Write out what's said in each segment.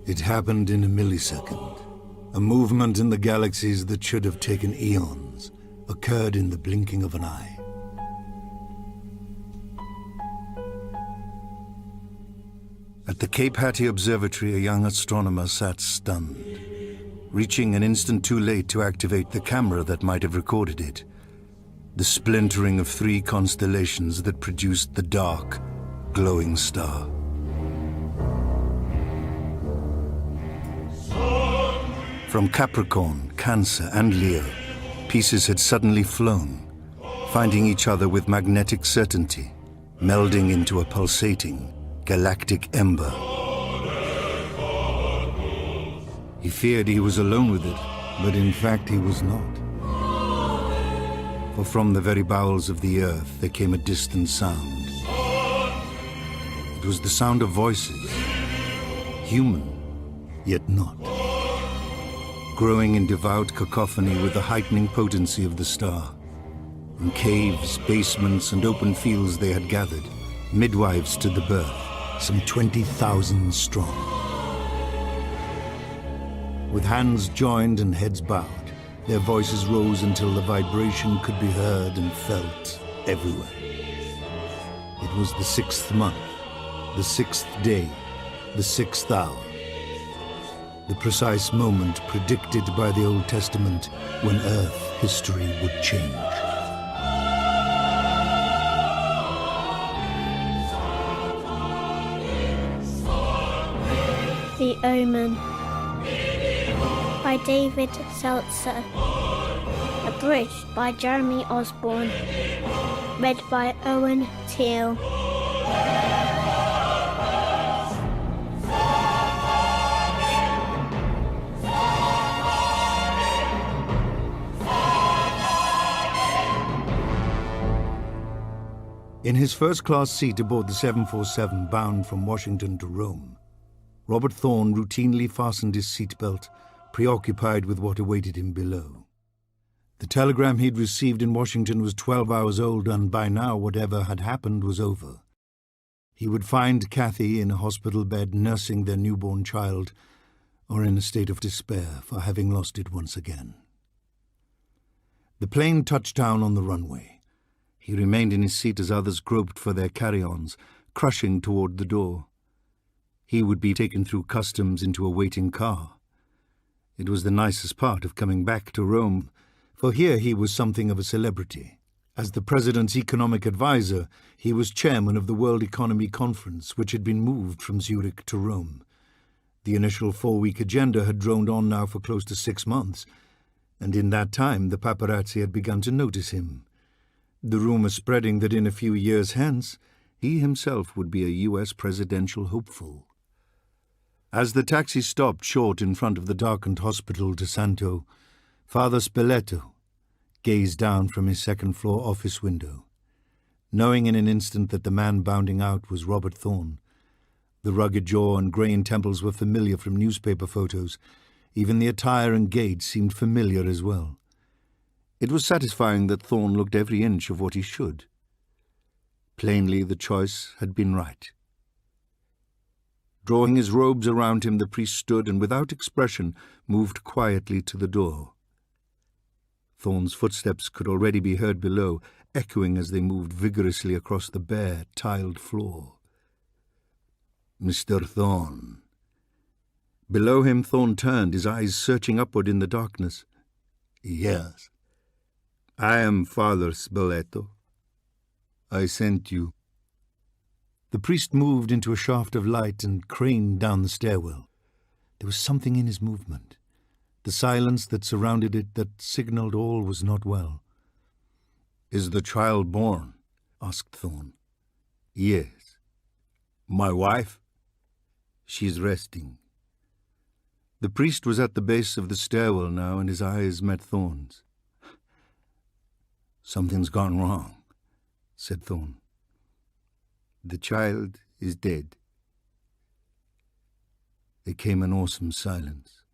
It happened in a millisecond. A movement in the galaxies that should have taken eons occurred in the blinking of an eye. At the Cape Hattie Observatory, a young astronomer sat stunned, reaching an instant too late to activate the camera that might have recorded it. The splintering of 3 constellations that produced the dark, glowing star. From Capricorn, Cancer, and Leo, pieces had suddenly flown, finding each other with magnetic certainty, melding into a pulsating, galactic ember. He feared he was alone with it, but in fact he was not. For from the very bowels of the earth there came a distant sound. It was the sound of voices, human, yet not. Growing in devout cacophony with the heightening potency of the star. In caves, basements, and open fields they had gathered, midwives to the birth, some 20,000 strong. With hands joined and heads bowed, their voices rose until the vibration could be heard and felt everywhere. It was the 6th month, the 6th day, the 6th hour. The precise moment predicted by the Old Testament when Earth history would change. The Omen by David Seltzer. Abridged by Jeremy Osborne. Read by Owen Teale. In his first-class seat aboard the 747 bound from Washington to Rome, Robert Thorne routinely fastened his seatbelt, preoccupied with what awaited him below. The telegram he'd received in Washington was 12 hours old, and by now whatever had happened was over. He would find Kathy in a hospital bed nursing their newborn child, or in a state of despair for having lost it once again. The plane touched down on the runway. He remained in his seat as others groped for their carry-ons, crushing toward the door. He would be taken through customs into a waiting car. It was the nicest part of coming back to Rome, for here he was something of a celebrity. As the president's economic advisor, he was chairman of the World Economy Conference, which had been moved from Zurich to Rome. The initial 4-week agenda had droned on now for close to 6 months, and in that time the paparazzi had begun to notice him. The rumor spreading that in a few years hence, he himself would be a U.S. presidential hopeful. As the taxi stopped short in front of the darkened Hospital de Santo, Father Spoleto gazed down from his second-floor office window, knowing in an instant that the man bounding out was Robert Thorne. The rugged jaw and graying temples were familiar from newspaper photos. Even the attire and gait seemed familiar as well. It was satisfying that Thorne looked every inch of what he should. Plainly, the choice had been right. Drawing his robes around him, the priest stood and, without expression, moved quietly to the door. Thorne's footsteps could already be heard below, echoing as they moved vigorously across the bare, tiled floor. Mr. Thorne. Below him, Thorne turned, his eyes searching upward in the darkness. Yes. I am Father Spoleto. I sent you. The priest moved into a shaft of light and craned down the stairwell. There was something in his movement, the silence that surrounded it that signaled all was not well. Is the child born? Asked Thorne. Yes. My wife? She's resting. The priest was at the base of the stairwell now, and his eyes met Thorne's. Something's gone wrong, said Thorne. The child is dead. There came an awesome silence,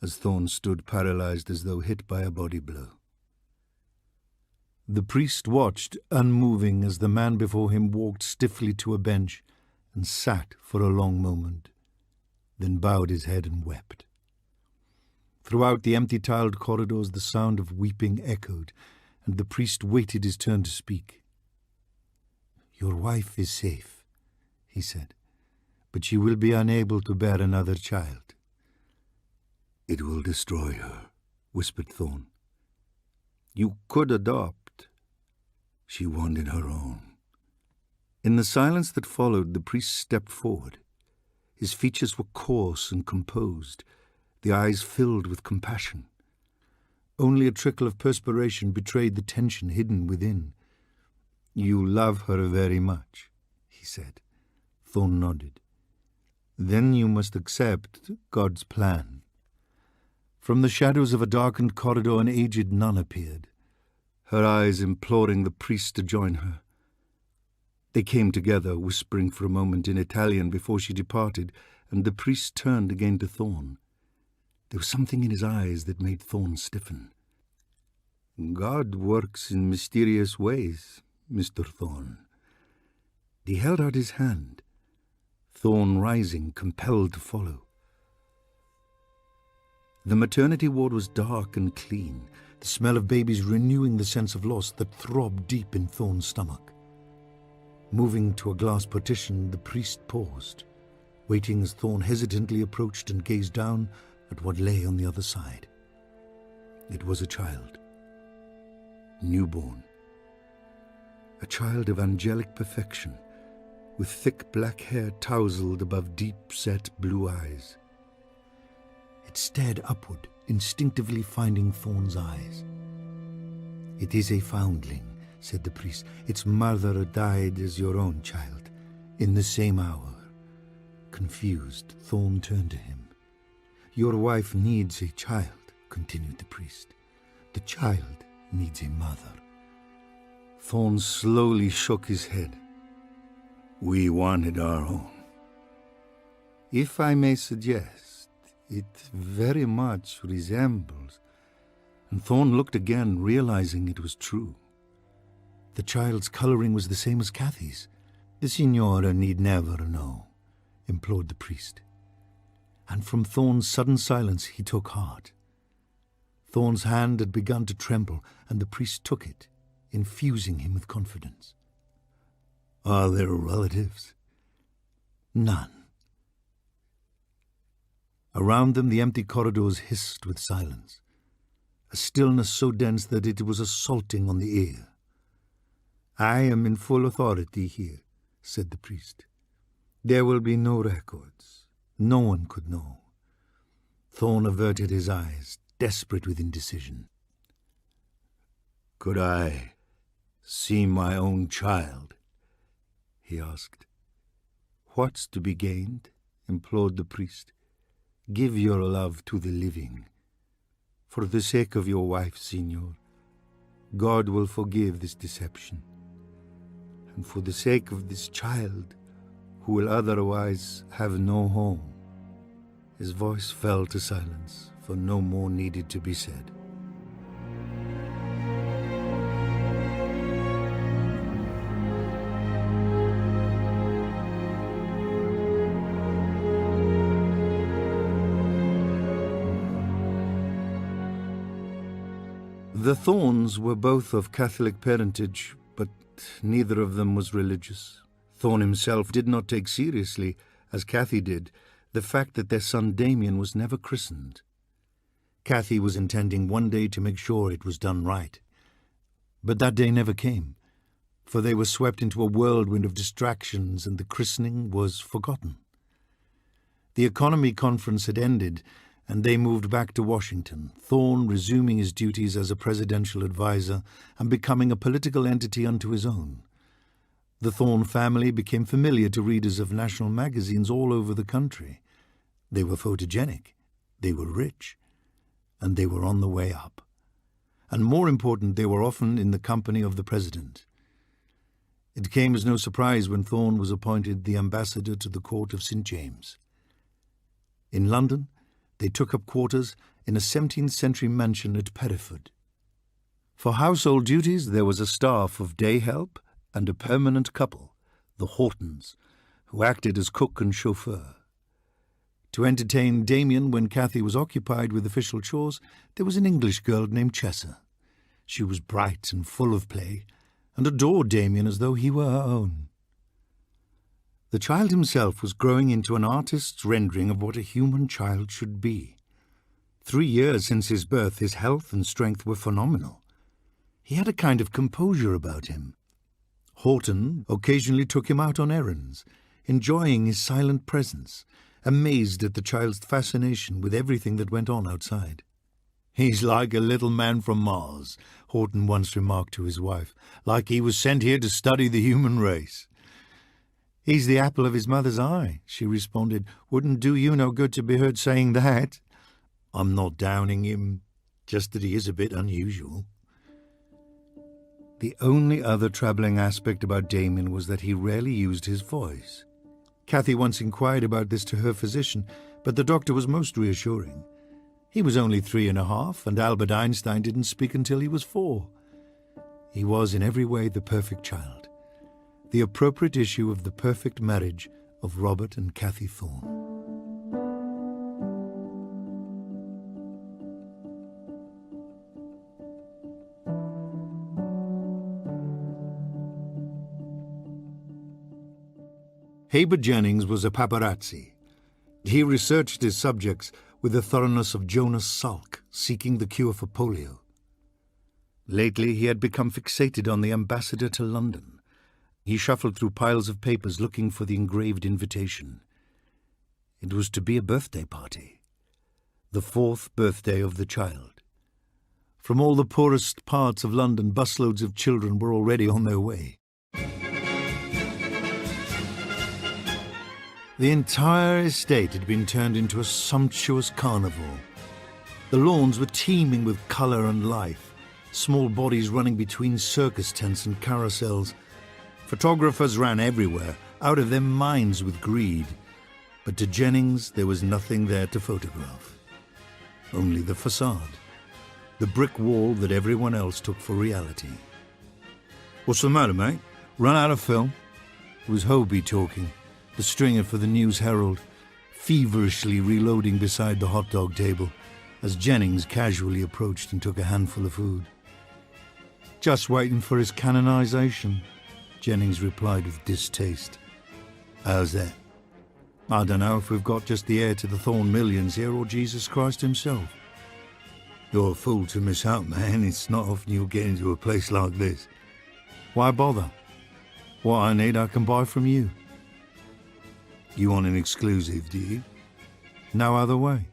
as Thorne stood paralyzed as though hit by a body blow. The priest watched, unmoving, as the man before him walked stiffly to a bench and sat for a long moment. then bowed his head and wept. Throughout the empty tiled corridors the sound of weeping echoed, and the priest waited his turn to speak. "Your wife is safe," he said, "but she will be unable to bear another child." "It will destroy her," whispered Thorn. "You could adopt. She wanted her own." In the silence that followed, the priest stepped forward. His features were coarse and composed, the eyes filled with compassion. Only a trickle of perspiration betrayed the tension hidden within. "You love her very much," he said. Thorn nodded. "Then you must accept God's plan." From the shadows of a darkened corridor an aged nun appeared, her eyes imploring the priest to join her. They came together, whispering for a moment in Italian before she departed, and the priest turned again to Thorn. There was something in his eyes that made Thorn stiffen. "God works in mysterious ways, Mr. Thorn." He held out his hand, Thorn rising, compelled to follow. The maternity ward was dark and clean, the smell of babies renewing the sense of loss that throbbed deep in Thorn's stomach. Moving to a glass partition, the priest paused, waiting as Thorn hesitantly approached and gazed down at what lay on the other side. It was a child, newborn. A child of angelic perfection, with thick black hair tousled above deep-set blue eyes. It stared upward, instinctively finding Thorn's eyes. "It is a foundling," said the priest. "Its mother died as your own child, in the same hour." Confused, Thorn turned to him. "Your wife needs a child," continued the priest. "The child needs a mother." Thorn slowly shook his head. "We wanted our own." "If I may suggest, it very much resembles." And Thorn looked again, realizing it was true. The child's coloring was the same as Kathy's. "The signora need never know," implored the priest. And from Thorn's sudden silence he took heart. Thorn's hand had begun to tremble, and the priest took it, infusing him with confidence. "Are there relatives?" "None." Around them the empty corridors hissed with silence, a stillness so dense that it was assaulting on the ear. "I am in full authority here," said the priest. "There will be no records. No one could know." Thorn averted his eyes, desperate with indecision. "Could I see my own child?" he asked. "What's to be gained?" implored the priest. "Give your love to the living. For the sake of your wife, Signor, God will forgive this deception. And for the sake of this child, who will otherwise have no home." His voice fell to silence, for no more needed to be said. The Thorns were both of Catholic parentage, but neither of them was religious. Thorn himself did not take seriously, as Kathy did, the fact that their son Damien was never christened. Kathy was intending one day to make sure it was done right. But that day never came, for they were swept into a whirlwind of distractions and the christening was forgotten. The economy conference had ended, and they moved back to Washington, Thorn resuming his duties as a presidential advisor and becoming a political entity unto his own. The Thorn family became familiar to readers of national magazines all over the country. They were photogenic, they were rich, and they were on the way up. And more important, they were often in the company of the president. It came as no surprise when Thorn was appointed the ambassador to the court of St. James. In London, they took up quarters in a 17th-century mansion at Hereford. For household duties, there was a staff of day help and a permanent couple, the Hortons, who acted as cook and chauffeur. To entertain Damien when Cathy was occupied with official chores, there was an English girl named Chessa. She was bright and full of play, and adored Damien as though he were her own. The child himself was growing into an artist's rendering of what a human child should be. 3 years since his birth, his health and strength were phenomenal. He had a kind of composure about him. Horton occasionally took him out on errands, enjoying his silent presence, amazed at the child's fascination with everything that went on outside. "He's like a little man from Mars," Horton once remarked to his wife, "like he was sent here to study the human race." "He's the apple of his mother's eye," she responded. "Wouldn't do you no good to be heard saying that." "I'm not downing him, just that he is a bit unusual." The only other troubling aspect about Damien was that he rarely used his voice. Cathy once inquired about this to her physician, but the doctor was most reassuring. He was only 3.5, and Albert Einstein didn't speak until he was 4. He was in every way the perfect child, the appropriate issue of the perfect marriage of Robert and Cathy Thorne. Heber Jennings was a paparazzi. He researched his subjects with the thoroughness of Jonas Salk, seeking the cure for polio. Lately he had become fixated on the ambassador to London. He shuffled through piles of papers looking for the engraved invitation. It was to be a birthday party, the 4th birthday of the child. From all the poorest parts of London, busloads of children were already on their way. The entire estate had been turned into a sumptuous carnival. The lawns were teeming with colour and life, small bodies running between circus tents and carousels. Photographers ran everywhere, out of their minds with greed. But to Jennings there was nothing there to photograph. Only the facade, the brick wall that everyone else took for reality. "What's the matter, mate? Run out of film?" It was Hobie talking, the stringer for the News Herald, feverishly reloading beside the hot dog table as Jennings casually approached and took a handful of food. "Just waiting for his canonization," Jennings replied with distaste. "How's that?" "I don't know if we've got just the heir to the Thorne millions here or Jesus Christ himself." "You're a fool to miss out, man. It's not often you'll get into a place like this." "Why bother? What I need I can buy from you." "You want an exclusive, do you?" "No other way."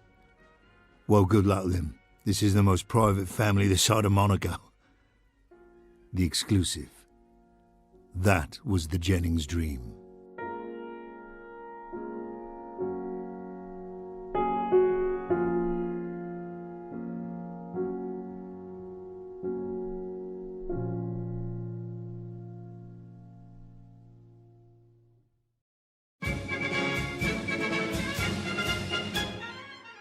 "Well, good luck then. This is the most private family this side of Monaco." The exclusive. That was the Jennings dream.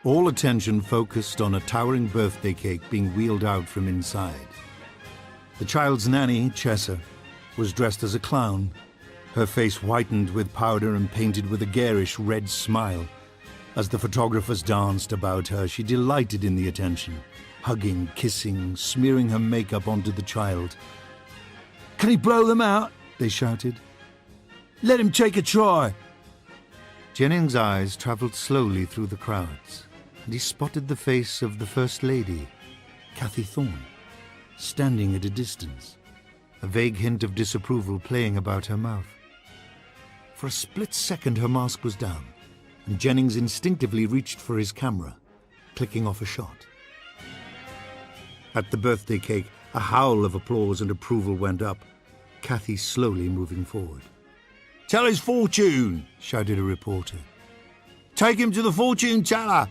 All attention focused on a towering birthday cake being wheeled out from inside. The child's nanny, Chessa, was dressed as a clown, her face whitened with powder and painted with a garish red smile. As the photographers danced about her, she delighted in the attention, hugging, kissing, smearing her makeup onto the child. "Can he blow them out?" they shouted. "Let him take a try." Jennings' eyes travelled slowly through the crowds, and he spotted the face of the First Lady, Cathy Thorne, standing at a distance, a vague hint of disapproval playing about her mouth. For a split second her mask was down, and Jennings instinctively reached for his camera, clicking off a shot. At the birthday cake, a howl of applause and approval went up, Cathy slowly moving forward. "Tell his fortune!" shouted a reporter. "Take him to the fortune teller!"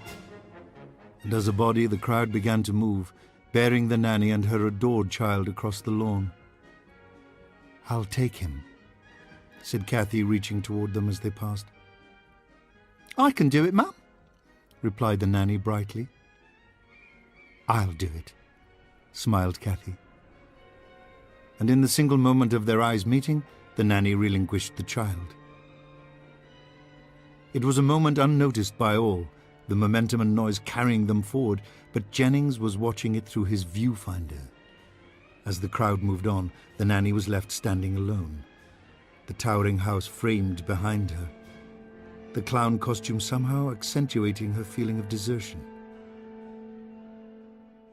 And as a body, the crowd began to move, bearing the nanny and her adored child across the lawn. "I'll take him," said Cathy, reaching toward them as they passed. "I can do it, Mum," replied the nanny brightly. "I'll do it," smiled Cathy. And in the single moment of their eyes meeting, the nanny relinquished the child. It was a moment unnoticed by all, the momentum and noise carrying them forward, but Jennings was watching it through his viewfinder. As the crowd moved on, the nanny was left standing alone, the towering house framed behind her, the clown costume somehow accentuating her feeling of desertion.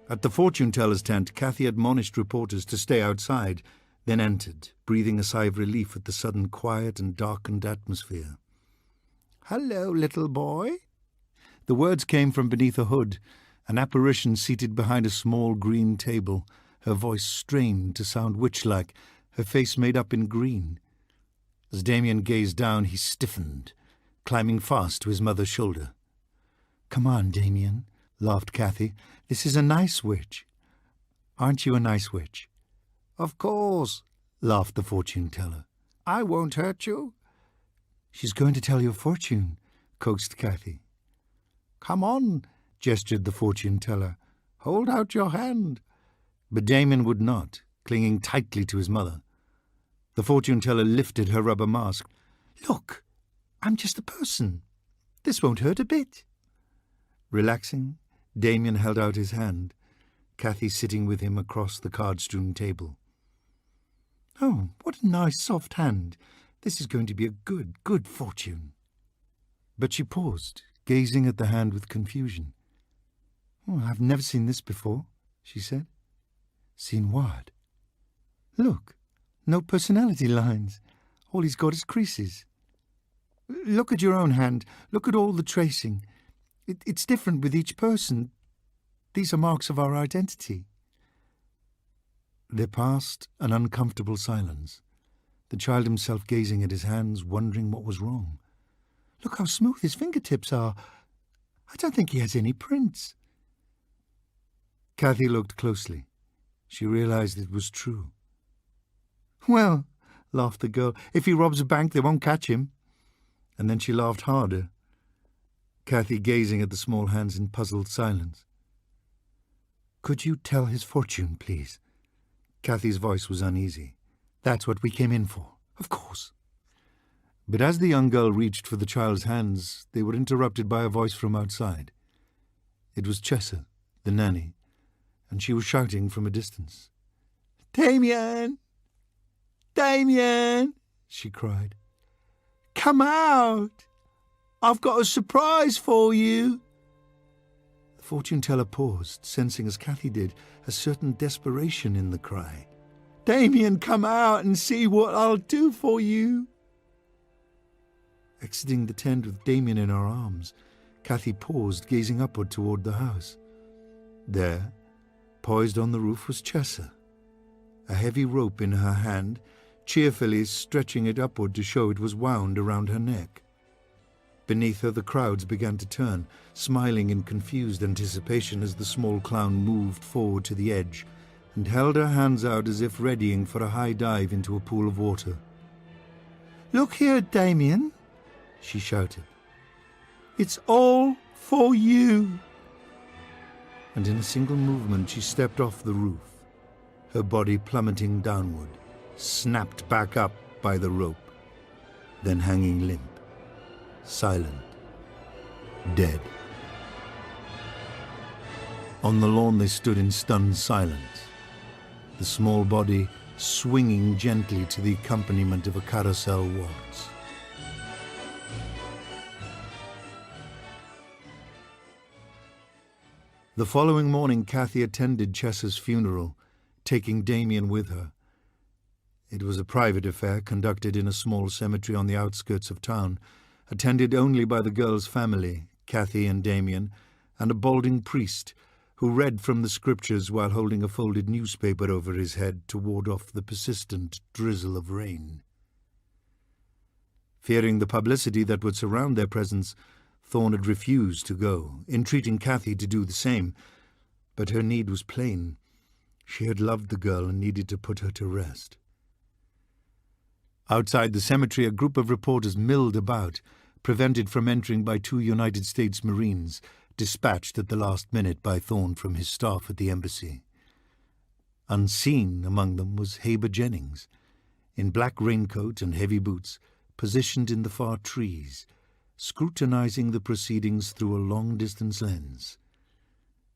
At the fortune-teller's tent, Kathy admonished reporters to stay outside, then entered, breathing a sigh of relief at the sudden quiet and darkened atmosphere. "Hello, little boy." The words came from beneath a hood, an apparition seated behind a small green table, her voice strained to sound witch-like, her face made up in green. As Damien gazed down, he stiffened, climbing fast to his mother's shoulder. "Come on, Damien," laughed Kathy. "This is a nice witch. Aren't you a nice witch?" "Of course," laughed the fortune-teller. "I won't hurt you." "She's going to tell your fortune," coaxed Kathy. "Come on," gestured the fortune-teller. "Hold out your hand." But Damien would not, clinging tightly to his mother. The fortune-teller lifted her rubber mask. "Look, I'm just a person. This won't hurt a bit." Relaxing, Damien held out his hand, Kathy sitting with him across the card-strewn table. "Oh, what a nice soft hand. This is going to be a good fortune." But she paused, gazing at the hand with confusion. "Oh, I've never seen this before," she said. "Seen what?" "Look, no personality lines. All he's got is creases. Look at your own hand. Look at all the tracing. It's different with each person. These are marks of our identity." There passed an uncomfortable silence, the child himself gazing at his hands, wondering what was wrong. "Look how smooth his fingertips are. I don't think he has any prints." Kathy looked closely. She realized it was true. "Well," laughed the girl, "if he robs a bank, they won't catch him." And then she laughed harder, Kathy gazing at the small hands in puzzled silence. "Could you tell his fortune, please?" Kathy's voice was uneasy. "That's what we came in for, of course." But as the young girl reached for the child's hands, they were interrupted by a voice from outside. It was Chessa, the nanny, and she was shouting from a distance. "Damien! Damien!" she cried. "Come out! I've got a surprise for you." The fortune-teller paused, sensing, as Kathy did, a certain desperation in the cry. "Damien, come out and see what I'll do for you." Exiting the tent with Damien in her arms, Kathy paused, gazing upward toward the house. There, poised on the roof, was Chessa, a heavy rope in her hand, cheerfully stretching it upward to show it was wound around her neck. Beneath her, the crowds began to turn, smiling in confused anticipation as the small clown moved forward to the edge and held her hands out as if readying for a high dive into a pool of water. "Look here, Damien," she shouted. "It's all for you." And in a single movement she stepped off the roof, her body plummeting downward, snapped back up by the rope, then hanging limp, silent, dead. On the lawn they stood in stunned silence, the small body swinging gently to the accompaniment of a carousel waltz. The following morning, Kathy attended Chessa's funeral, taking Damien with her. It was a private affair conducted in a small cemetery on the outskirts of town, attended only by the girl's family, Kathy and Damien, and a balding priest who read from the scriptures while holding a folded newspaper over his head to ward off the persistent drizzle of rain. Fearing the publicity that would surround their presence, Thorne had refused to go, entreating Kathy to do the same, but her need was plain. She had loved the girl and needed to put her to rest. Outside the cemetery, a group of reporters milled about, prevented from entering by 2 United States Marines, dispatched at the last minute by Thorne from his staff at the embassy. Unseen among them was Heber Jennings, in black raincoat and heavy boots, positioned in the far trees, scrutinizing the proceedings through a long-distance lens.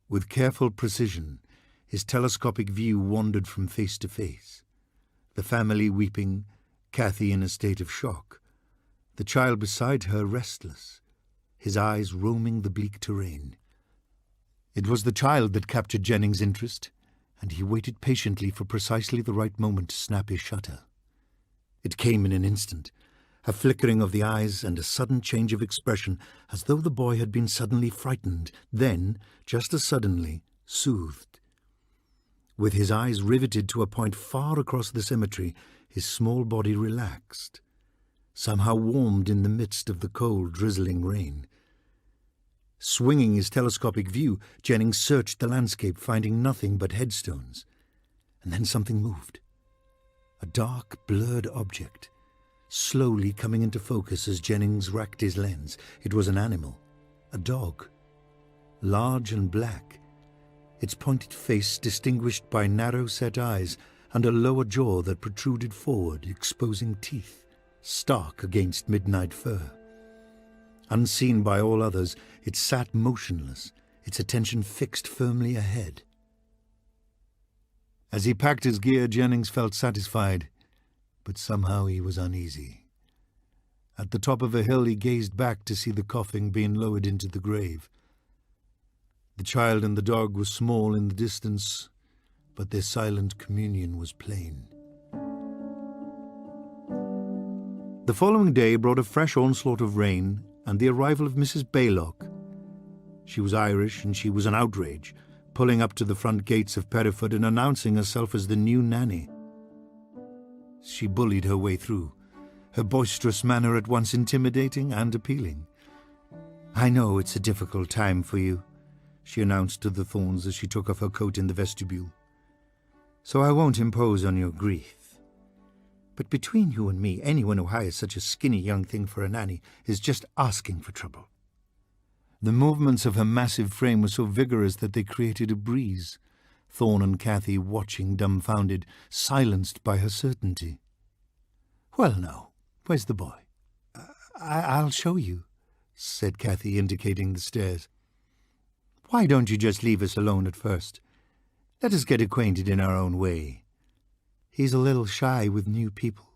With careful precision, his telescopic view wandered from face to face. The family weeping, Cathy in a state of shock, the child beside her restless, his eyes roaming the bleak terrain. It was the child that captured Jennings' interest, and he waited patiently for precisely the right moment to snap his shutter. It came in an instant, a flickering of the eyes and a sudden change of expression, as though the boy had been suddenly frightened, then, just as suddenly, soothed. With his eyes riveted to a point far across the cemetery, his small body relaxed, somehow warmed in the midst of the cold, drizzling rain. Swinging his telescopic view, Jennings searched the landscape, finding nothing but headstones. And then something moved. A dark, blurred object, slowly coming into focus as Jennings racked his lens. It was an animal, a dog, large and black, its pointed face distinguished by narrow-set eyes and a lower jaw that protruded forward, exposing teeth, stark against midnight fur. Unseen by all others, it sat motionless, its attention fixed firmly ahead. As he packed his gear, Jennings felt satisfied, but somehow he was uneasy. At the top of a hill, he gazed back to see the coffin being lowered into the grave. The child and the dog were small in the distance, but their silent communion was plain. The following day brought a fresh onslaught of rain and the arrival of Mrs. Baylock. She was Irish, and she was an outrage, pulling up to the front gates of Perriford and announcing herself as the new nanny. She bullied her way through, her boisterous manner at once intimidating and appealing. "I know it's a difficult time for you," she announced to the Thorns as she took off her coat in the vestibule. "So I won't impose on your grief. But between you and me, anyone who hires such a skinny young thing for a nanny is just asking for trouble." The movements of her massive frame were so vigorous that they created a breeze, Thorn and Cathy watching dumbfounded, silenced by her certainty. "Well, now, where's the boy?" I'll show you," said Cathy, indicating the stairs. "Why don't you just leave us alone at first? Let us get acquainted in our own way. He's a little shy with new people."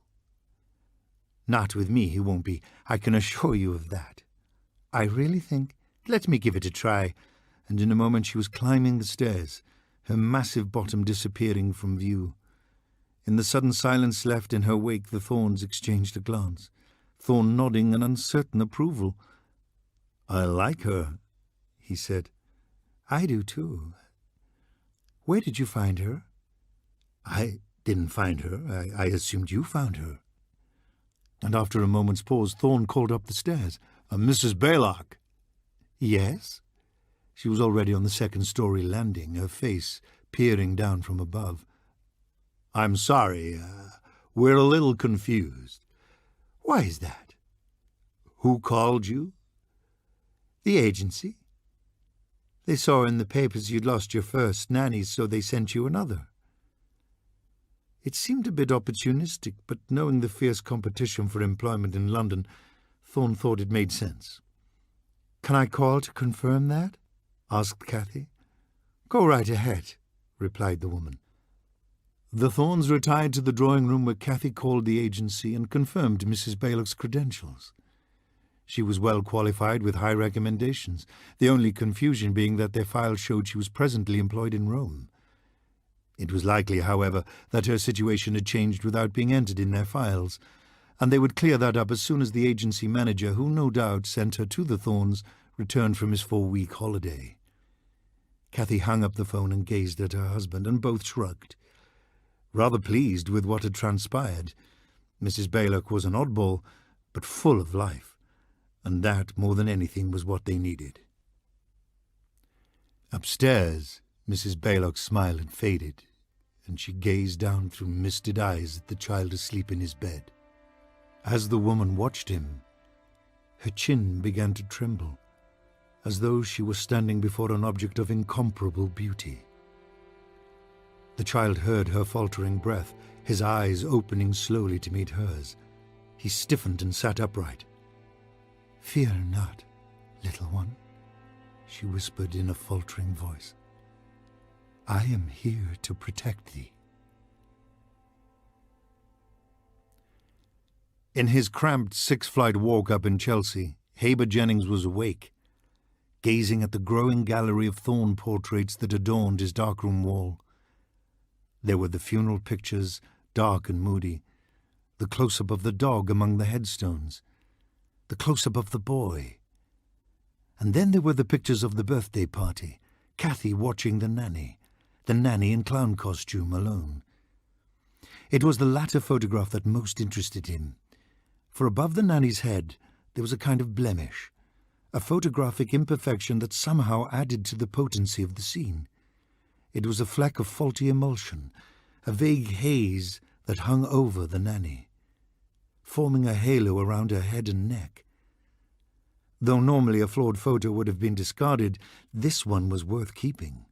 "Not with me, he won't be, I can assure you of that." "I really think—" "Let me give it a try." And in a moment she was climbing the stairs, her massive bottom disappearing from view. In the sudden silence left in her wake, the Thorns exchanged a glance, Thorn nodding an uncertain approval. "I like her," he said. "I do too. Where did you find her?" "I didn't find her. I assumed you found her." And after a moment's pause, Thorn called up the stairs. "Mrs. Baylock." "Yes?" She was already on the second-story landing, her face peering down from above. "I'm sorry. We're a little confused." "Why is that?" "Who called you?" "The agency. They saw in the papers you'd lost your first nanny, so they sent you another." It seemed a bit opportunistic, but knowing the fierce competition for employment in London, Thorn thought it made sense. "Can I call to confirm that?" asked Cathy. "Go right ahead," replied the woman. The Thorns retired to the drawing-room where Cathy called the agency and confirmed Mrs. Baylock's credentials. She was well qualified with high recommendations, the only confusion being that their file showed she was presently employed in Rome. It was likely, however, that her situation had changed without being entered in their files, and they would clear that up as soon as the agency manager, who no doubt sent her to the Thorns, returned from his 4-week holiday. Cathy hung up the phone and gazed at her husband, and both shrugged. Rather pleased with what had transpired, Mrs. Baylock was an oddball, but full of life, and that, more than anything, was what they needed. Upstairs, Mrs. Baylock's smile had faded, and she gazed down through misted eyes at the child asleep in his bed. As the woman watched him, her chin began to tremble, as though she were standing before an object of incomparable beauty. The child heard her faltering breath, his eyes opening slowly to meet hers. He stiffened and sat upright. "Fear not, little one," she whispered in a faltering voice. "I am here to protect thee." In his cramped six-flight walk up in Chelsea, Heber Jennings was awake, gazing at the growing gallery of Thorne portraits that adorned his darkroom wall. There were the funeral pictures, dark and moody, the close-up of the dog among the headstones, the close-up of the boy. And then there were the pictures of the birthday party, Cathy watching the nanny in clown costume alone. It was the latter photograph that most interested him, for above the nanny's head there was a kind of blemish, a photographic imperfection that somehow added to the potency of the scene. It was a fleck of faulty emulsion, a vague haze that hung over the nanny, forming a halo around her head and neck. Though normally a flawed photo would have been discarded, this one was worth keeping.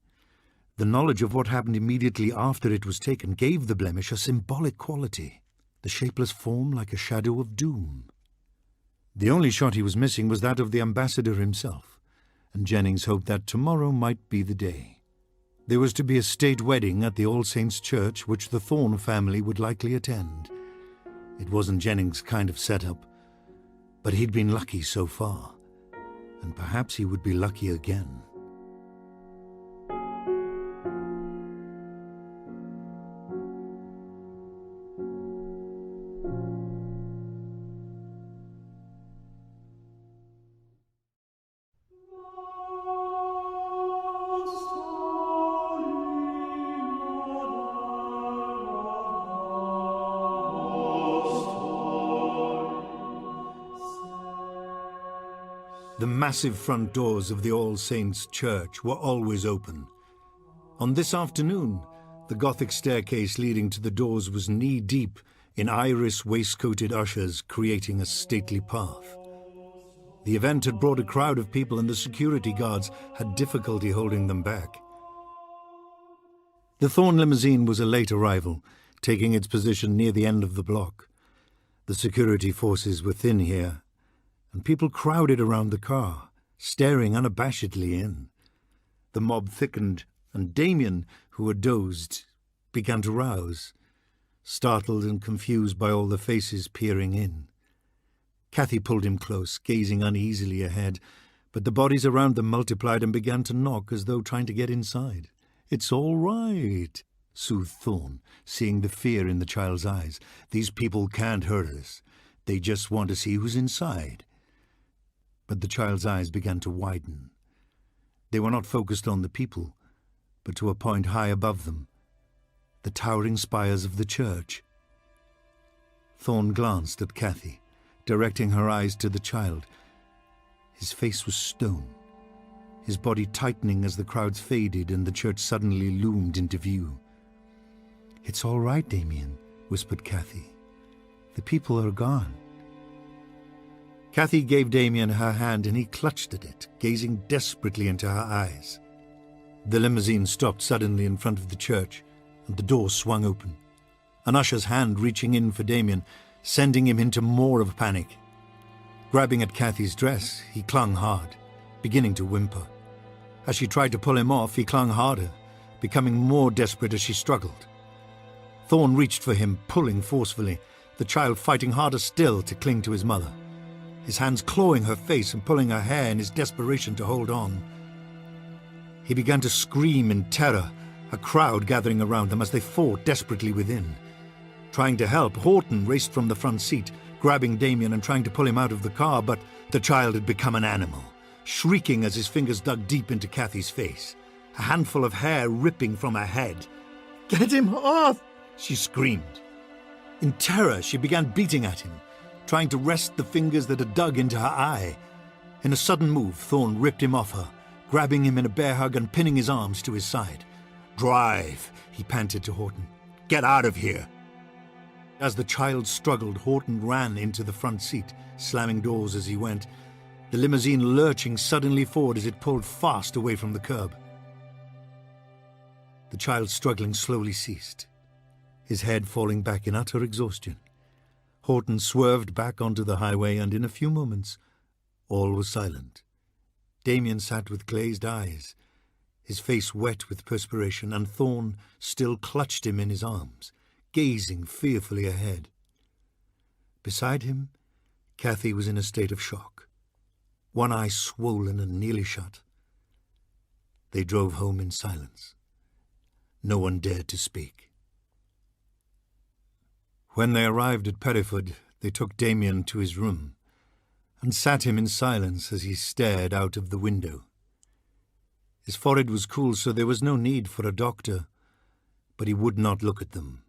The knowledge of what happened immediately after it was taken gave the blemish a symbolic quality, the shapeless form like a shadow of doom. The only shot he was missing was that of the ambassador himself, and Jennings hoped that tomorrow might be the day. There was to be a state wedding at the All Saints' Church, which the Thorne family would likely attend. It wasn't Jennings' kind of setup, but he'd been lucky so far, and perhaps he would be lucky again. The massive front doors of the All Saints' Church were always open. On this afternoon, the Gothic staircase leading to the doors was knee-deep in iris-waistcoated ushers creating a stately path. The event had brought a crowd of people and the security guards had difficulty holding them back. The Thorne limousine was a late arrival, taking its position near the end of the block. The security forces were thin here, and people crowded around the car, staring unabashedly in. The mob thickened, and Damien, who had dozed, began to rouse, startled and confused by all the faces peering in. Cathy pulled him close, gazing uneasily ahead, but the bodies around them multiplied and began to knock as though trying to get inside. "It's all right," soothed Thorne, seeing the fear in the child's eyes. "These people can't hurt us. They just want to see who's inside." But the child's eyes began to widen. They were not focused on the people, but to a point high above them, the towering spires of the church. Thorne glanced at Cathy, directing her eyes to the child. His face was stone, his body tightening as the crowds faded and the church suddenly loomed into view. "It's all right, Damien," whispered Cathy. "The people are gone." Cathy gave Damien her hand and he clutched at it, gazing desperately into her eyes. The limousine stopped suddenly in front of the church, and the door swung open, an usher's hand reaching in for Damien, sending him into more of a panic. Grabbing at Cathy's dress, he clung hard, beginning to whimper. As she tried to pull him off, he clung harder, becoming more desperate as she struggled. Thorne reached for him, pulling forcefully, the child fighting harder still to cling to his mother, his hands clawing her face and pulling her hair in his desperation to hold on. He began to scream in terror, a crowd gathering around them as they fought desperately within. Trying to help, Horton raced from the front seat, grabbing Damien and trying to pull him out of the car, but the child had become an animal, shrieking as his fingers dug deep into Cathy's face, a handful of hair ripping from her head. "Get him off!" she screamed. In terror, she began beating at him, trying to wrest the fingers that had dug into her eye. In a sudden move, Thorne ripped him off her, grabbing him in a bear hug and pinning his arms to his side. "Drive," he panted to Horton. "Get out of here." As the child struggled, Horton ran into the front seat, slamming doors as he went, the limousine lurching suddenly forward as it pulled fast away from the curb. The child struggling slowly ceased, his head falling back in utter exhaustion. Horton swerved back onto the highway, and in a few moments, All was silent. Damien sat with glazed eyes, his face wet with perspiration, and Thorne still clutched him in his arms, gazing fearfully ahead. Beside him, Cathy was in a state of shock, one eye swollen and nearly shut. They drove home in silence. No one dared to speak. When they arrived at Perriford, they took Damien to his room and sat him in silence as he stared out of the window. His forehead was cool, so there was no need for a doctor, but he would not look at them,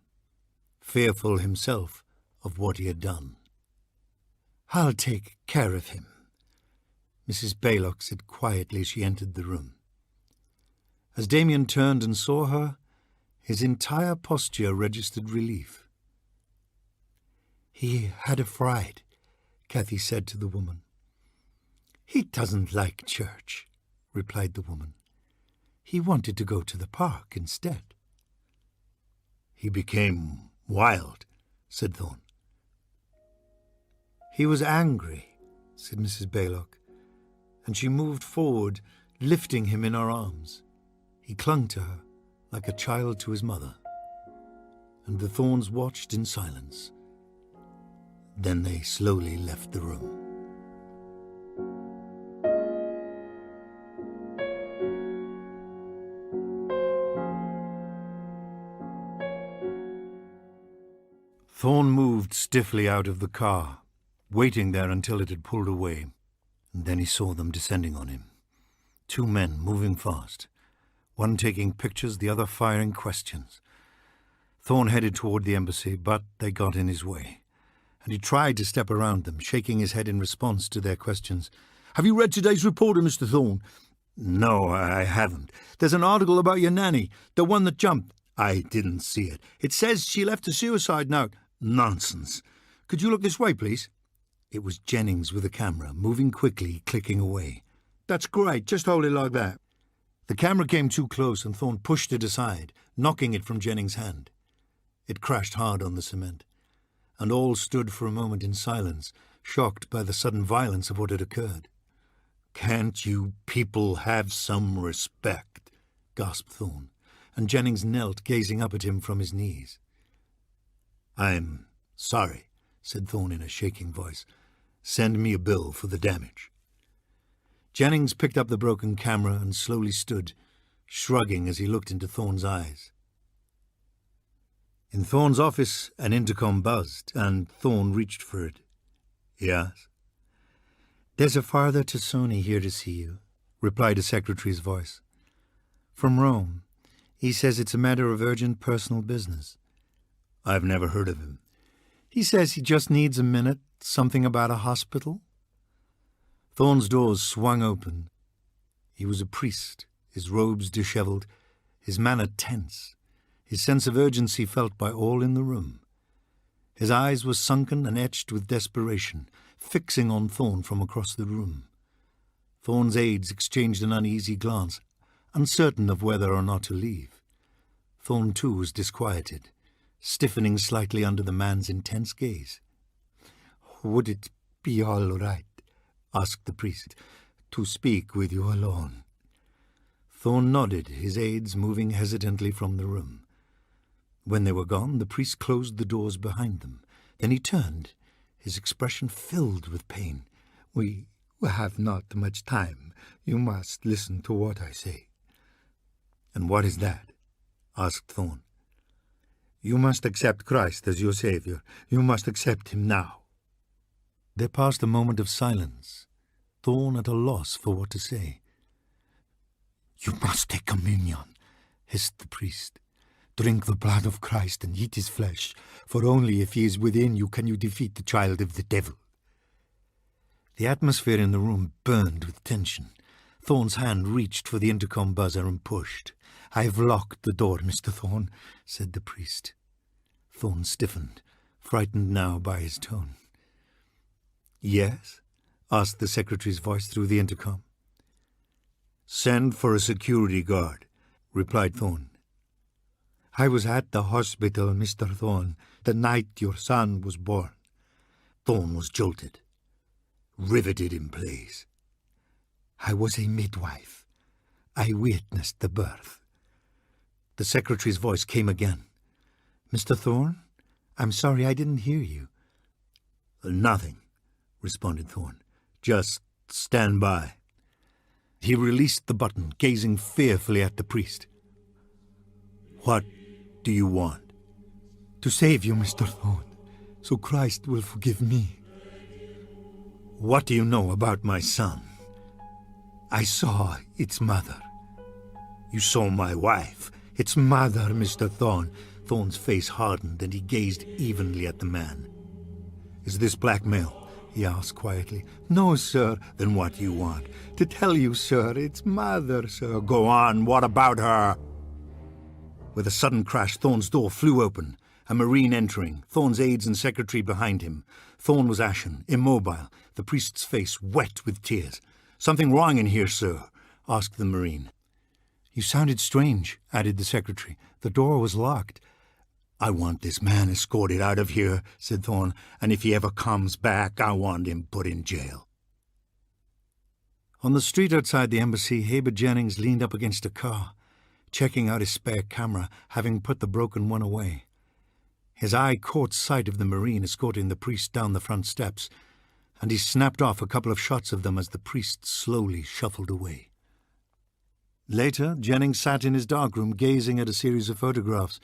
fearful himself of what he had done. "I'll take care of him," Mrs. Baylock said quietly as she entered the room. As Damien turned and saw her, his entire posture registered relief. "He had a fright," Cathy said to the woman. "He doesn't like church," replied the woman. "He wanted to go to the park instead." "He became wild," said Thorne. "He was angry," said Mrs. Baylock, and she moved forward, lifting him in her arms. He clung to her like a child to his mother, and the Thornes watched in silence. Then they slowly left the room. Thorne moved stiffly out of the car, waiting there until it had pulled away, and then he saw them descending on him. Two men moving fast, one taking pictures, the other firing questions. Thorne headed toward the embassy, but they got in his way, and he tried to step around them, shaking his head in response to their questions. "Have you read today's reporter, Mr. Thorne?" "No, I haven't." "There's an article about your nanny, the one that jumped." "I didn't see it." "It says she left a suicide note." "Nonsense." "Could you look this way, please?" It was Jennings with a camera, moving quickly, clicking away. "That's great. Just hold it like that." The camera came too close, and Thorne pushed it aside, knocking it from Jennings' hand. It crashed hard on the cement, and all stood for a moment in silence, shocked by the sudden violence of what had occurred. "Can't you people have some respect?" gasped Thorne, and Jennings knelt, gazing up at him from his knees. "I'm sorry," said Thorne in a shaking voice. "Send me a bill for the damage." Jennings picked up the broken camera and slowly stood, shrugging as he looked into Thorne's eyes. In Thorne's office, an intercom buzzed, and Thorne reached for it. "Yes?" "There's a Father Tassoni here to see you," replied a secretary's voice. "From Rome. He says it's a matter of urgent personal business." "I've never heard of him." "He says he just needs a minute, something about a hospital." Thorne's doors swung open. He was a priest, his robes dishevelled, his manner tense, his sense of urgency felt by all in the room. His eyes were sunken and etched with desperation, fixing on Thorne from across the room. Thorne's aides exchanged an uneasy glance, uncertain of whether or not to leave. Thorne, too, was disquieted, stiffening slightly under the man's intense gaze. "Would it be all right," asked the priest, "to speak with you alone?" Thorne nodded, his aides moving hesitantly from the room. When they were gone, the priest closed the doors behind them. Then he turned, his expression filled with pain. "We have not much time. You must listen to what I say." "And what is that?" asked Thorne. "You must accept Christ as your Saviour. You must accept him now." There passed a moment of silence, Thorne at a loss for what to say. "You must take communion," hissed the priest. "Drink the blood of Christ and eat his flesh, for only if he is within you can you defeat the child of the devil." The atmosphere in the room burned with tension. Thorne's hand reached for the intercom buzzer and pushed. "I've locked the door, Mr. Thorne," said the priest. Thorne stiffened, frightened now by his tone. "Yes?" asked the secretary's voice through the intercom. "Send for a security guard," replied Thorne. "I was at the hospital, Mr. Thorne, the night your son was born." Thorne was jolted. riveted in place. I was a midwife. I witnessed the birth. The secretary's voice came again. Mr. Thorne, I'm sorry I didn't hear you. Nothing, responded Thorne. Just stand by. He released the button, gazing fearfully at the priest. What do you want? To save you, Mr. Thorne, so Christ will forgive me. What do you know about my son? I saw its mother. You saw my wife. Its mother, Mr. Thorne. Thorne's face hardened and he gazed evenly at the man. Is this blackmail? He asked quietly. No, sir. Then what do you want? To tell you, sir, its mother, sir. Go on, what about her? With a sudden crash, Thorne's door flew open. A Marine entering, Thorne's aides and secretary behind him. Thorne was ashen, immobile, the priest's face wet with tears. Something wrong in here, sir? Asked the Marine. You sounded strange, added the secretary. The door was locked. I want this man escorted out of here, said Thorne, and if he ever comes back, I want him put in jail. On the street outside the embassy, Heber Jennings leaned up against a car, checking out his spare camera, having put the broken one away. His eye caught sight of the Marine escorting the priest down the front steps, and he snapped off a couple of shots of them as the priest slowly shuffled away. Later, Jennings sat in his darkroom gazing at a series of photographs,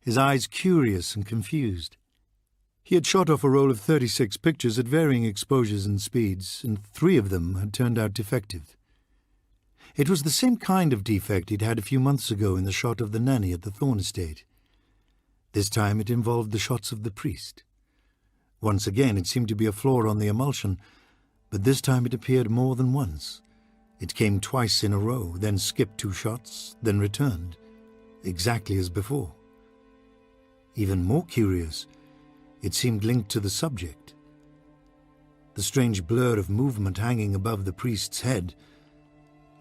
his eyes curious and confused. He had shot off a roll of 36 pictures at varying exposures and speeds, and 3 of them had turned out defective. It was the same kind of defect he'd had a few months ago in the shot of the nanny at the Thorne estate. This time it involved the shots of the priest. Once again it seemed to be a flaw on the emulsion, but this time it appeared more than once. It came twice in a row, then skipped 2 shots, then returned, exactly as before. Even more curious, it seemed linked to the subject. The strange blur of movement hanging above the priest's head,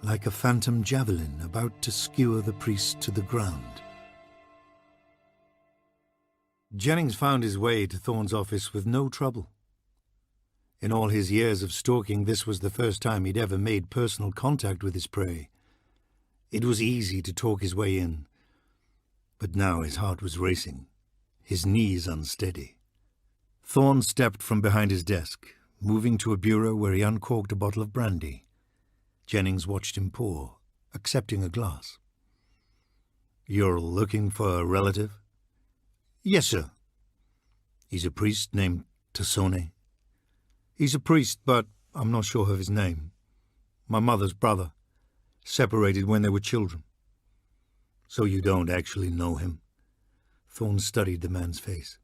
like a phantom javelin about to skewer the priest to the ground. Jennings found his way to Thorne's office with no trouble. In all his years of stalking, this was the first time he'd ever made personal contact with his prey. It was easy to talk his way in, but now his heart was racing, his knees unsteady. Thorne stepped from behind his desk, moving to a bureau where he uncorked a bottle of brandy. Jennings watched him pour, accepting a glass. You're looking for a relative? Yes, sir. He's a priest named Tassone. He's a priest, but I'm not sure of his name. My mother's brother, separated when they were children. So you don't actually know him? Thorne studied the man's face.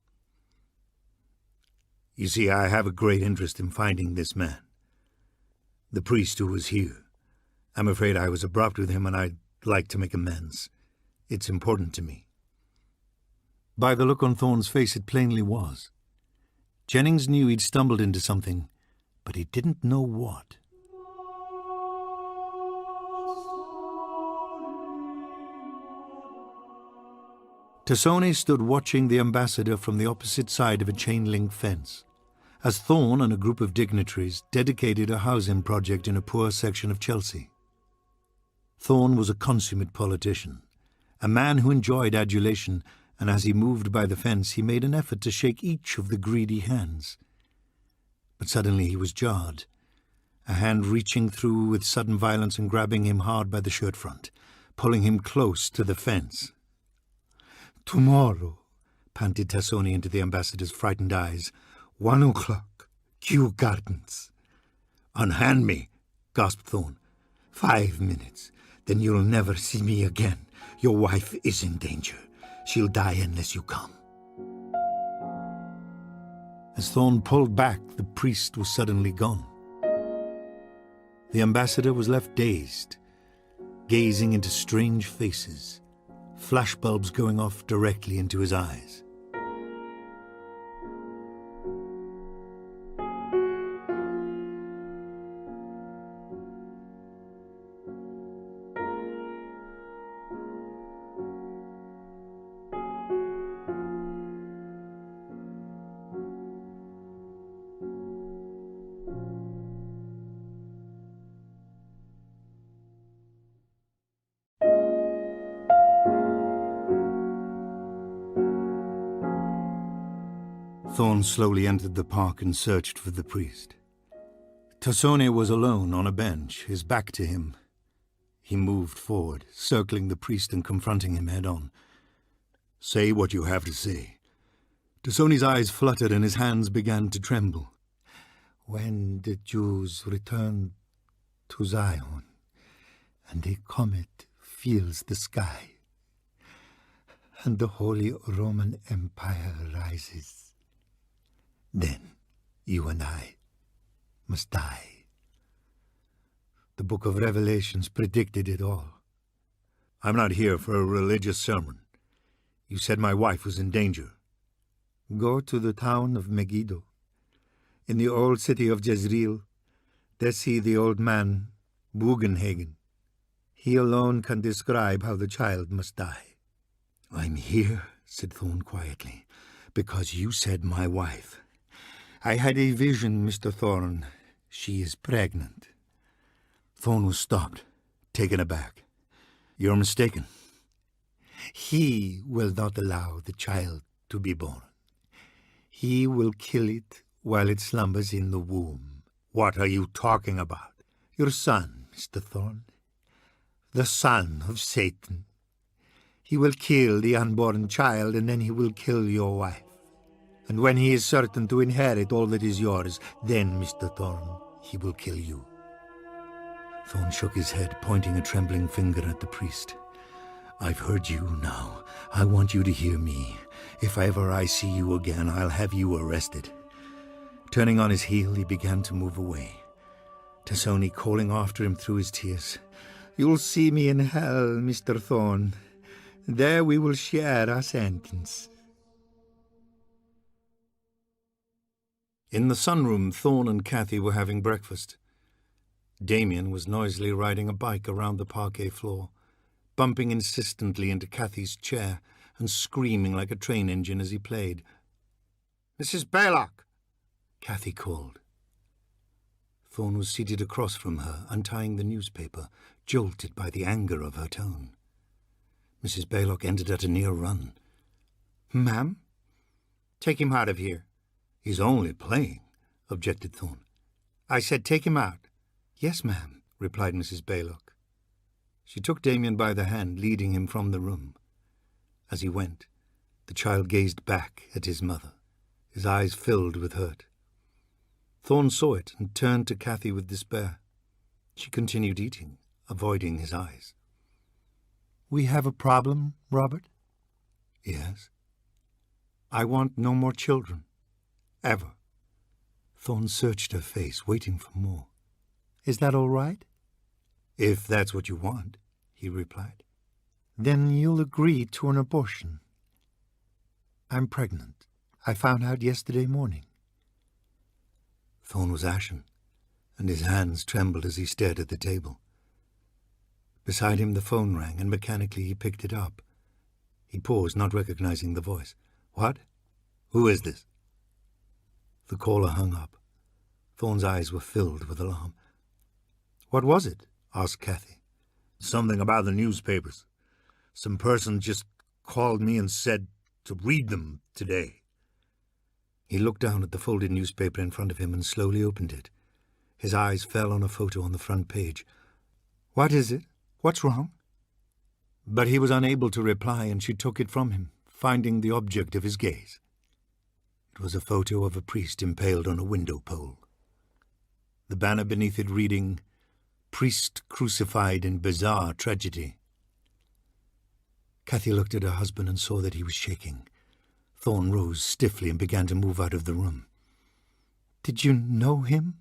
You see, I have a great interest in finding this man. The priest who was here. I'm afraid I was abrupt with him and I'd like to make amends. It's important to me. By the look on Thorne's face, it plainly was. Jennings knew he'd stumbled into something, but he didn't know what. Tassone stood watching the ambassador from the opposite side of a chain-link fence, as Thorne and a group of dignitaries dedicated a housing project in a poor section of Chelsea. Thorne was a consummate politician, a man who enjoyed adulation, and as he moved by the fence he made an effort to shake each of the greedy hands. But suddenly he was jarred, a hand reaching through with sudden violence and grabbing him hard by the shirt front, pulling him close to the fence. "Tomorrow," panted Tassone into the ambassador's frightened eyes. 1 o'clock, Kew Gardens. "Unhand me," gasped Thorne. 5 minutes, then you'll never see me again. Your wife is in danger. She'll die unless you come." As Thorne pulled back, the priest was suddenly gone. The ambassador was left dazed, gazing into strange faces, flashbulbs going off directly into his eyes. Thorn slowly entered the park and searched for the priest. Tassone was alone on a bench, his back to him. He moved forward, circling the priest and confronting him head-on. "Say what you have to say." Tassone's eyes fluttered and his hands began to tremble. "When the Jews returned to Zion, and a comet fills the sky, and the Holy Roman Empire rises, then you and I must die. The book of Revelations predicted it all." "I'm not here for a religious sermon. You said my wife was in danger." "Go to the town of Megiddo. In the old city of Jezreel, there see the old man, Bugenhagen. He alone can describe how the child must die." "I'm here," said Thorn quietly, "because you said my wife. I had a vision, Mr. Thorn. She is pregnant." Thorn was stopped, taken aback. "You're mistaken." "He will not allow the child to be born. He will kill it while it slumbers in the womb." "What are you talking about?" "Your son, Mr. Thorn. The son of Satan. He will kill the unborn child, and then he will kill your wife. And when he is certain to inherit all that is yours, then, Mr. Thorn, he will kill you." Thorn shook his head, pointing a trembling finger at the priest. "I've heard you now. I want you to hear me. If ever I see you again, I'll have you arrested." Turning on his heel, he began to move away. Tassone calling after him through his tears. "You'll see me in hell, Mr. Thorn. There we will share our sentence." In the sunroom, Thorn and Kathy were having breakfast. Damien was noisily riding a bike around the parquet floor, bumping insistently into Kathy's chair and screaming like a train engine as he played. "Mrs. Baylock!" Kathy called. Thorn was seated across from her, untying the newspaper, jolted by the anger of her tone. Mrs. Baylock entered at a near run. "Ma'am?" "Take him out of here." "He's only playing," objected Thorn. "I said take him out." "Yes, ma'am," replied Mrs. Baylock. She took Damien by the hand, leading him from the room. As he went, the child gazed back at his mother, his eyes filled with hurt. Thorn saw it and turned to Kathy with despair. She continued eating, avoiding his eyes. "We have a problem, Robert?" "Yes." "I want no more children. Ever." Thorn searched her face, waiting for more. "Is that all right?" "If that's what you want," he replied. "Then you'll agree to an abortion." "I'm pregnant. I found out yesterday morning." Thorn was ashen, and his hands trembled as he stared at the table. Beside him the phone rang, and mechanically he picked it up. He paused, not recognizing the voice. "What? Who is this?" The caller hung up. Thorn's eyes were filled with alarm. "What was it?" asked Kathy. "Something about the newspapers. Some person just called me and said to read them today." He looked down at the folded newspaper in front of him and slowly opened it. His eyes fell on a photo on the front page. "What is it? What's wrong?" But he was unable to reply, and she took it from him, finding the object of his gaze. It was a photo of a priest impaled on a window pole. The banner beneath it reading, "Priest crucified in bizarre tragedy." Kathy looked at her husband and saw that he was shaking. Thorn rose stiffly and began to move out of the room. "Did you know him?"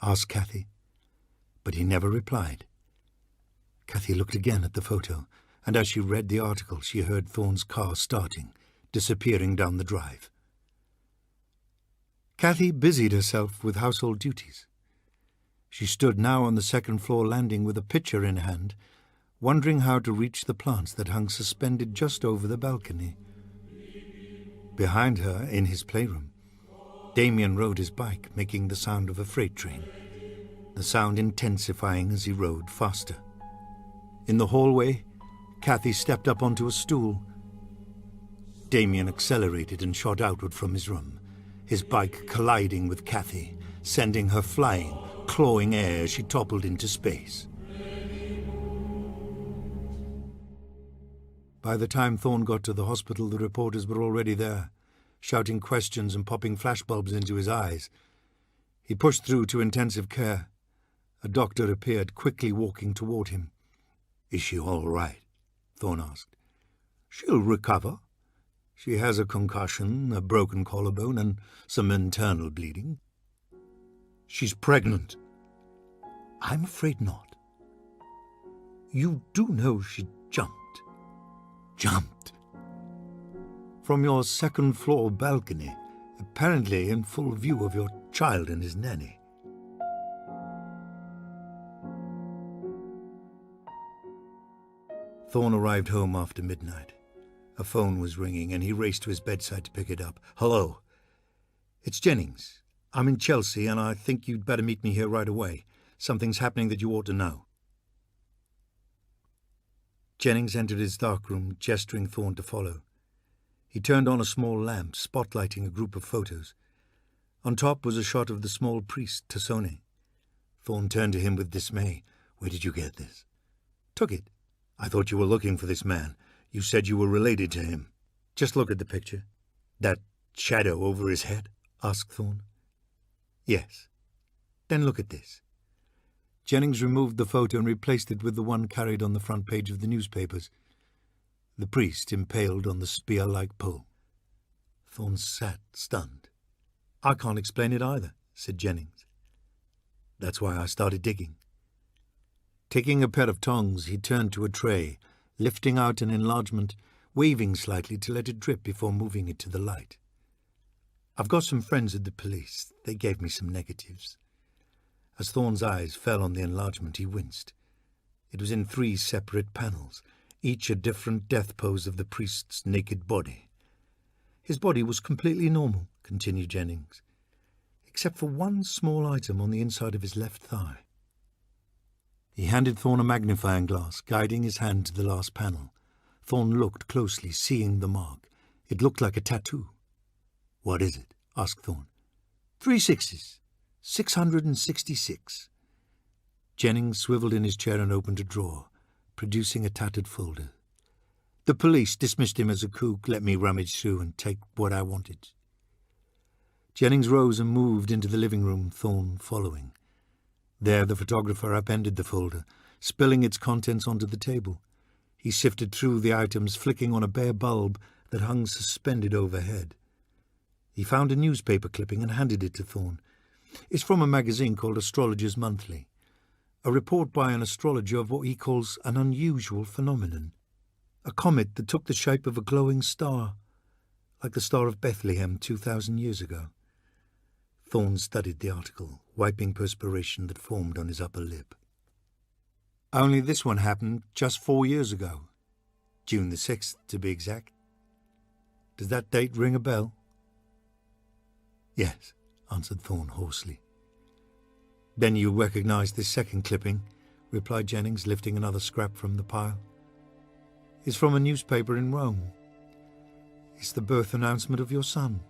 asked Kathy. But he never replied. Kathy looked again at the photo, and as she read the article, she heard Thorn's car starting, disappearing down the drive. Kathy busied herself with household duties. She stood now on the second-floor landing with a pitcher in hand, wondering how to reach the plants that hung suspended just over the balcony. Behind her, in his playroom, Damien rode his bike, making the sound of a freight train, the sound intensifying as he rode faster. In the hallway, Kathy stepped up onto a stool. Damien accelerated and shot outward from his room. his bike colliding with Kathy, sending her flying, clawing air as she toppled into space. By the time Thorne got to the hospital, the reporters were already there, shouting questions and popping flashbulbs into his eyes. He pushed through to intensive care. A doctor appeared, quickly walking toward him. "Is she all right?" Thorne asked. "She'll recover. She has a concussion, a broken collarbone, and some internal bleeding." "She's pregnant." "I'm afraid not." "You do know she jumped." "Jumped?" "From your second-floor balcony, apparently in full view of your child and his nanny." Thorne arrived home after midnight. A phone was ringing, and he raced to his bedside to pick it up. "Hello. It's Jennings. I'm in Chelsea, and I think you'd better meet me here right away. Something's happening that you ought to know." Jennings entered his darkroom, gesturing Thorne to follow. He turned on a small lamp, spotlighting a group of photos. On top was a shot of the small priest, Tassone. Thorne turned to him with dismay. "Where did you get this?" "Took it. I thought you were looking for this man. You said you were related to him." "Just look at the picture." "That shadow over his head?" asked Thorne. "Yes." "Then look at this." Jennings removed the photo and replaced it with the one carried on the front page of the newspapers. The priest impaled on the spear-like pole. Thorne sat, stunned. "I can't explain it either," said Jennings. "That's why I started digging." Taking a pair of tongs, he turned to a tray, lifting out an enlargement, waving slightly to let it drip before moving it to the light. "I've got some friends at the police. They gave me some negatives." As Thorne's eyes fell on the enlargement, he winced. It was in 3 separate panels, each a different death pose of the priest's naked body. "His body was completely normal," continued Jennings, "except for one small item on the inside of his left thigh." He handed Thorne a magnifying glass, guiding his hand to the last panel. Thorne looked closely, seeing the mark. It looked like a tattoo. "What is it?" asked Thorne. 3 sixes. 666. Jennings swiveled in his chair and opened a drawer, producing a tattered folder. "The police dismissed him as a kook, let me rummage through and take what I wanted." Jennings rose and moved into the living room, Thorne following. There the photographer upended the folder, spilling its contents onto the table. He sifted through the items, flicking on a bare bulb that hung suspended overhead. He found a newspaper clipping and handed it to Thorne. "It's from a magazine called Astrologer's Monthly. A report by an astrologer of what he calls an unusual phenomenon. A comet that took the shape of a glowing star, like the Star of Bethlehem 2,000 years ago." Thorne studied the article, wiping perspiration that formed on his upper lip. "Only this one happened just 4 years ago. June the 6th, to be exact. Does that date ring a bell?" "Yes," answered Thorne hoarsely. "Then you recognize this second clipping," replied Jennings, lifting another scrap from the pile. "It's from a newspaper in Rome. It's the birth announcement of your son.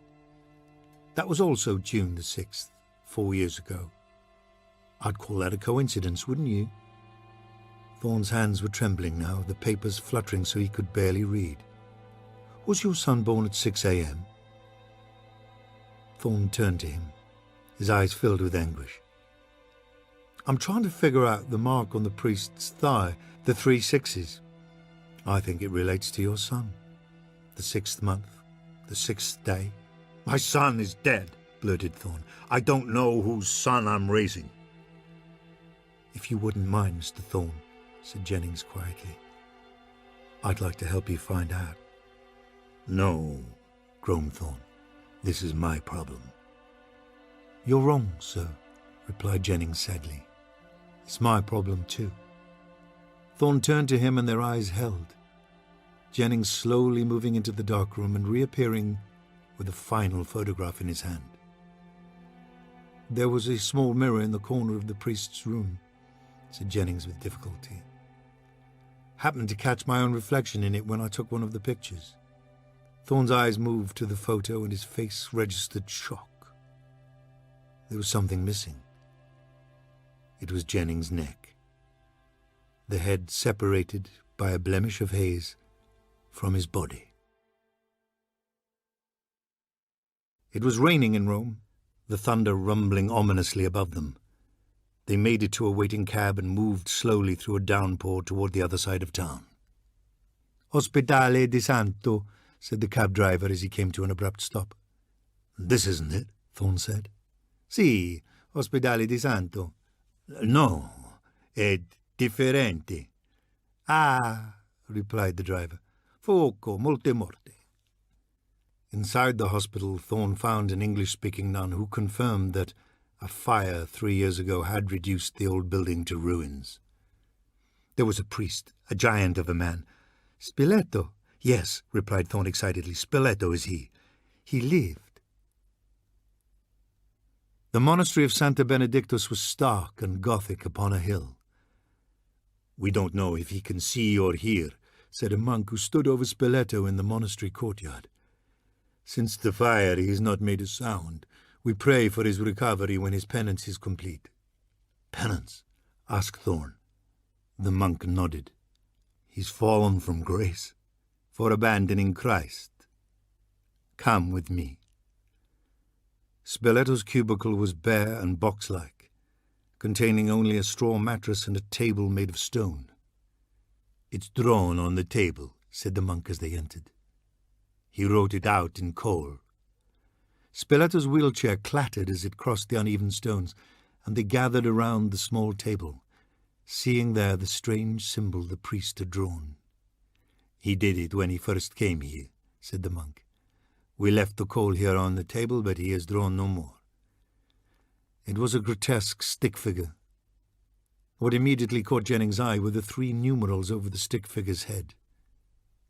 That was also June the 6th, 4 years ago. I'd call that a coincidence, wouldn't you?" Thorne's hands were trembling now, the papers fluttering so he could barely read. "Was your son born at 6 a.m.? Thorne turned to him, his eyes filled with anguish. "I'm trying to figure out the mark on the priest's thigh, the 3 sixes. I think it relates to your son. The 6th month, the 6th day." "My son is dead," blurted Thorne. "I don't know whose son I'm raising." "If you wouldn't mind, Mr. Thorne," said Jennings quietly, "I'd like to help you find out." "No," groaned Thorne. "This is my problem." "You're wrong, sir," replied Jennings sadly. "It's my problem too." Thorne turned to him and their eyes held. Jennings slowly moving into the dark room and reappearing with a final photograph in his hand. "There was a small mirror in the corner of the priest's room," said Jennings with difficulty. "Happened to catch my own reflection in it when I took one of the pictures. Thorne's eyes moved to the photo and his face registered shock. There was something missing. It was Jennings' neck. The head separated by a blemish of haze from his body. It was raining in Rome, the thunder rumbling ominously above them. They made it to a waiting cab and moved slowly through a downpour toward the other side of town. "Ospedale di Santo," said the cab driver as he came to an abrupt stop. "This isn't it," Thorne said. "Sì, Ospedale di Santo." "No, è differente." "Ah," replied the driver. "Fuoco, molte morte." Inside the hospital, Thorne found an English-speaking nun who confirmed that a fire 3 years ago had reduced the old building to ruins. There was a priest, a giant of a man. "Spiletto." "Yes," replied Thorne excitedly. "Spiletto is he. He lived." The monastery of Santa Benedictus was stark and Gothic upon a hill. "We don't know if he can see or hear," said a monk who stood over Spiletto in the monastery courtyard. "Since the fire he has not made a sound. We pray for his recovery when his penance is complete." "Penance?" asked Thorne. The monk nodded. "He's fallen from grace for abandoning Christ. Come with me." Spiletto's cubicle was bare and box-like, containing only a straw mattress and a table made of stone. "It's drawn on the table," said the monk as they entered. "He wrote it out in coal." Spiletto's wheelchair clattered as it crossed the uneven stones, and they gathered around the small table, seeing there the strange symbol the priest had drawn. "He did it when he first came here," said the monk. "We left the coal here on the table, but he has drawn no more." It was a grotesque stick figure. What immediately caught Jennings' eye were the 3 numerals over the stick figure's head.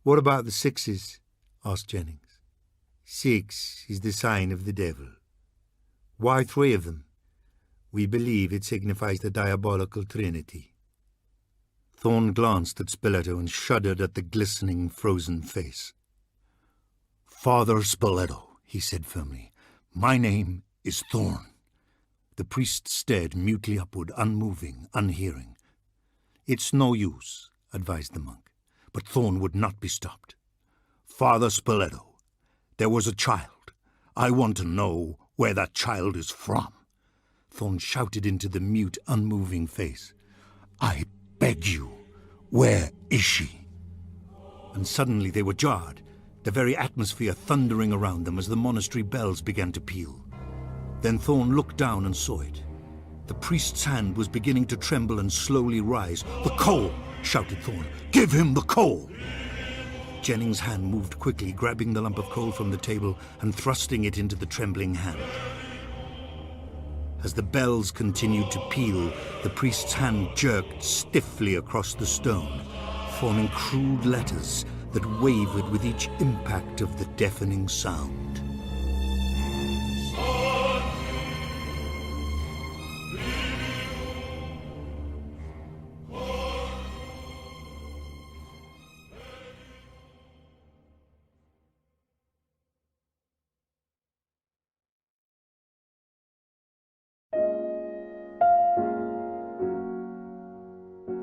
"What about the 6s?" asked Jennings. 6 is the sign of the devil." "Why 3 of them?" "We believe it signifies the diabolical trinity." Thorne glanced at Spiletto and shuddered at the glistening, frozen face. "Father Spiletto," he said firmly, "my name is Thorne." The priest stared mutely upward, unmoving, unhearing. "It's no use," advised the monk, but Thorne would not be stopped. "Father Spiletto, there was a child. I want to know where that child is from." Thorne shouted into the mute, unmoving face. "I beg you, where is she?" And suddenly they were jarred, the very atmosphere thundering around them as the monastery bells began to peal. Then Thorne looked down and saw it. The priest's hand was beginning to tremble and slowly rise. "The coal!" shouted Thorne. "Give him the coal!" Jennings' hand moved quickly, grabbing the lump of coal from the table and thrusting it into the trembling hand. As the bells continued to peal, the priest's hand jerked stiffly across the stone, forming crude letters that wavered with each impact of the deafening sound.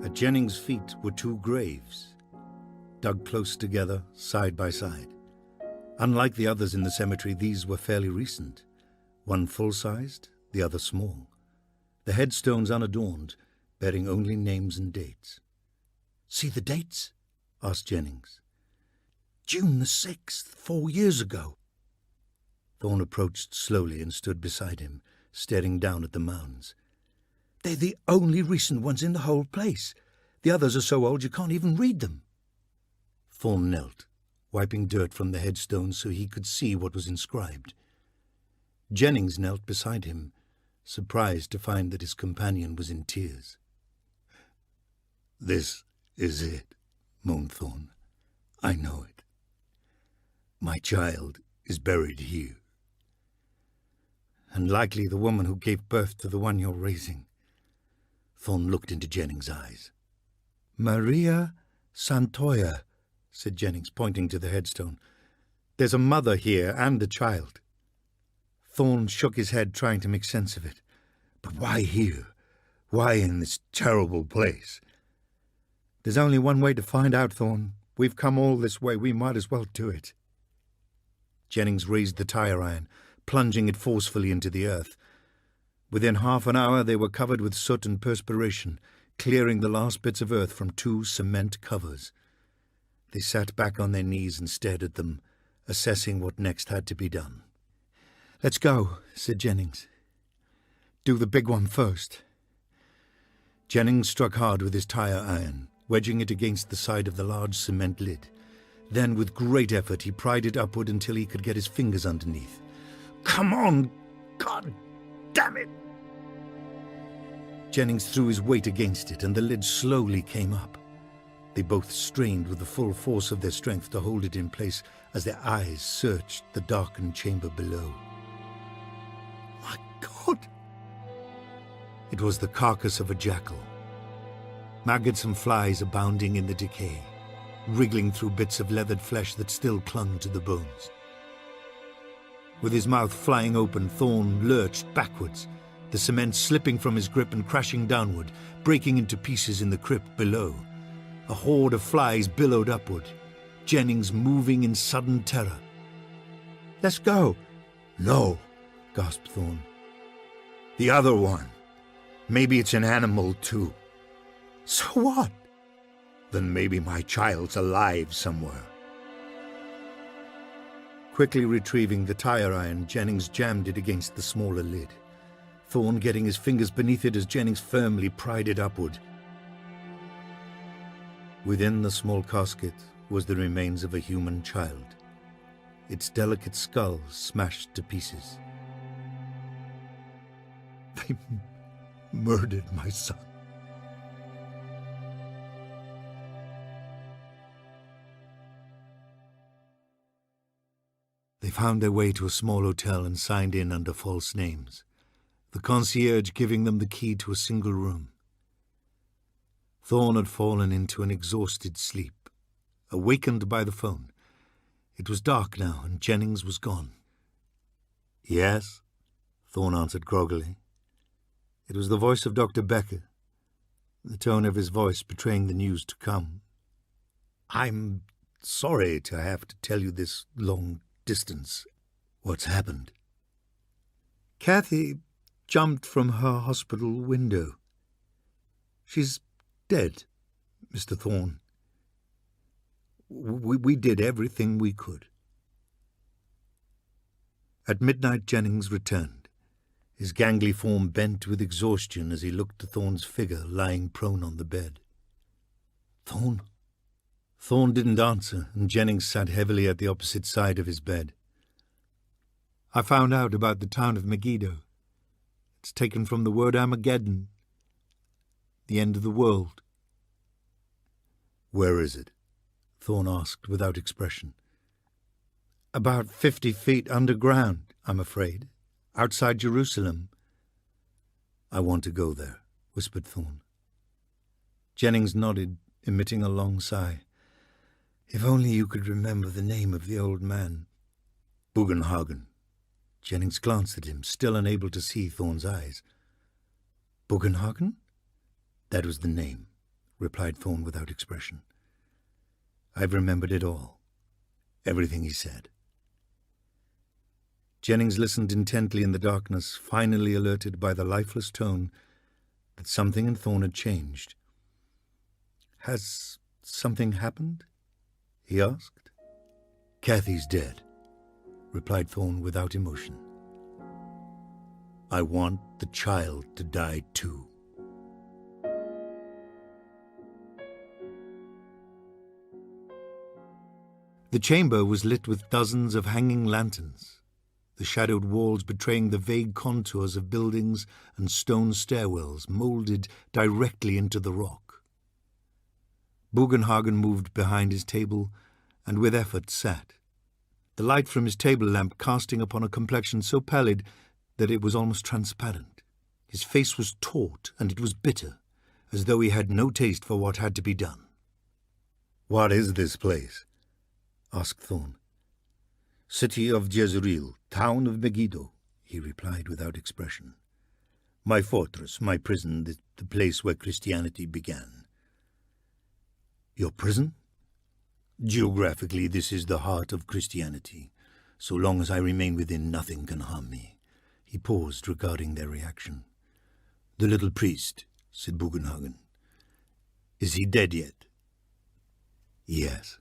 At Jennings' feet were 2 graves, dug close together, side by side. Unlike the others in the cemetery, these were fairly recent, one full-sized, the other small, the headstones unadorned, bearing only names and dates. "See the dates?" asked Jennings. "June the 6th, 4 years ago." Thorne approached slowly and stood beside him, staring down at the mounds. "They're the only recent ones in the whole place. The others are so old you can't even read them." Thorne knelt, wiping dirt from the headstones so he could see what was inscribed. Jennings knelt beside him, surprised to find that his companion was in tears. "This is it," moaned Thorne. "I know it. My child is buried here. And likely the woman who gave birth to the one you're raising." Thorne looked into Jennings' eyes. "Maria Santoya," said Jennings, pointing to the headstone. There's a mother here and a child. Thorne shook his head, trying to make sense of it. But why here? Why in this terrible place? There's only one way to find out, Thorne. We've come all this way. We might as well do it. Jennings raised the tire iron, plunging it forcefully into the earth. Within half an hour they were covered with soot and perspiration, clearing the last bits of earth from 2 cement covers. They sat back on their knees and stared at them, assessing what next had to be done. "Let's go," said Jennings. "Do the big one first." Jennings struck hard with his tire iron, wedging it against the side of the large cement lid. Then, with great effort, he pried it upward until he could get his fingers underneath. "Come on! God damn it!" Jennings threw his weight against it, and the lid slowly came up. They both strained with the full force of their strength to hold it in place as their eyes searched the darkened chamber below. My God! It was the carcass of a jackal. Maggots and flies abounding in the decay, wriggling through bits of leathered flesh that still clung to the bones. With his mouth flying open, Thorne lurched backwards, the cement slipping from his grip and crashing downward, breaking into pieces in the crypt below. A horde of flies billowed upward, Jennings moving in sudden terror. "Let's go." "No," gasped Thorne. "The other one. Maybe it's an animal too." "So what?" "Then maybe my child's alive somewhere." Quickly retrieving the tire iron, Jennings jammed it against the smaller lid, Thorne getting his fingers beneath it as Jennings firmly pried it upward. Within the small casket was the remains of a human child, its delicate skull smashed to pieces. "They murdered my son." They found their way to a small hotel and signed in under false names, the concierge giving them the key to a single room. Thorne had fallen into an exhausted sleep, awakened by the phone. It was dark now, and Jennings was gone. "Yes?" Thorne answered groggily. It was the voice of Dr. Becker, the tone of his voice betraying the news to come. "I'm sorry to have to tell you this long distance. What's happened?" "Kathy jumped from her hospital window. She's dead, Mr. Thorne. We did everything we could." At midnight, Jennings returned, his gangly form bent with exhaustion as he looked at Thorne's figure lying prone on the bed. "Thorne?" Thorne didn't answer, and Jennings sat heavily at the opposite side of his bed. "I found out about the town of Megiddo. It's taken from the word Armageddon, the end of the world." "Where is it?" Thorne asked without expression. "About 50 feet underground, I'm afraid, outside Jerusalem." "I want to go there," whispered Thorne. Jennings nodded, emitting a long sigh. "If only you could remember the name of the old man." "Bugenhagen." Jennings glanced at him, still unable to see Thorne's eyes. "Bugenhagen?" "That was the name," replied Thorne without expression. "I've remembered it all. Everything he said." Jennings listened intently in the darkness, finally alerted by the lifeless tone that something in Thorne had changed. "Has something happened?" he asked. "Kathy's dead," replied Thorne without emotion. "I want the child to die too." The chamber was lit with dozens of hanging lanterns, the shadowed walls betraying the vague contours of buildings and stone stairwells moulded directly into the rock. Bugenhagen moved behind his table and with effort sat, the light from his table lamp casting upon a complexion so pallid that it was almost transparent. His face was taut, and it was bitter, as though he had no taste for what had to be done. "What is this place?" asked Thorne. "City of Jezreel, town of Megiddo," he replied without expression. "My fortress, my prison, the place where Christianity began." "Your prison?" "Geographically, this is the heart of Christianity. So long as I remain within, nothing can harm me." He paused, regarding their reaction. "The little priest," said Bugenhagen. "Is he dead yet?" "Yes."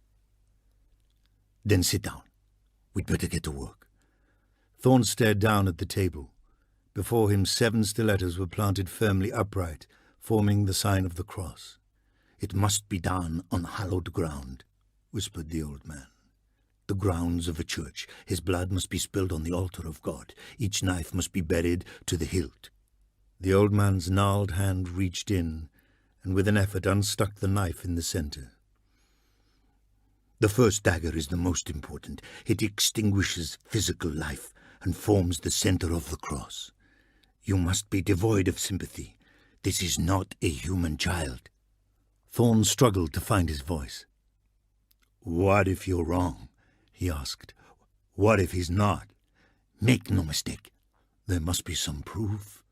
"Then sit down. We'd better get to work." Thorne stared down at the table. Before him 7 stilettos were planted firmly upright, forming the sign of the cross. "It must be done on hallowed ground," whispered the old man. "The grounds of a church. His blood must be spilled on the altar of God. Each knife must be buried to the hilt." The old man's gnarled hand reached in, and with an effort unstuck the knife in the center. "The first dagger is the most important. It extinguishes physical life and forms the center of the cross. You must be devoid of sympathy. This is not a human child." Thorne struggled to find his voice. "What if you're wrong?" he asked. "What if he's not? Make no mistake. There must be some proof."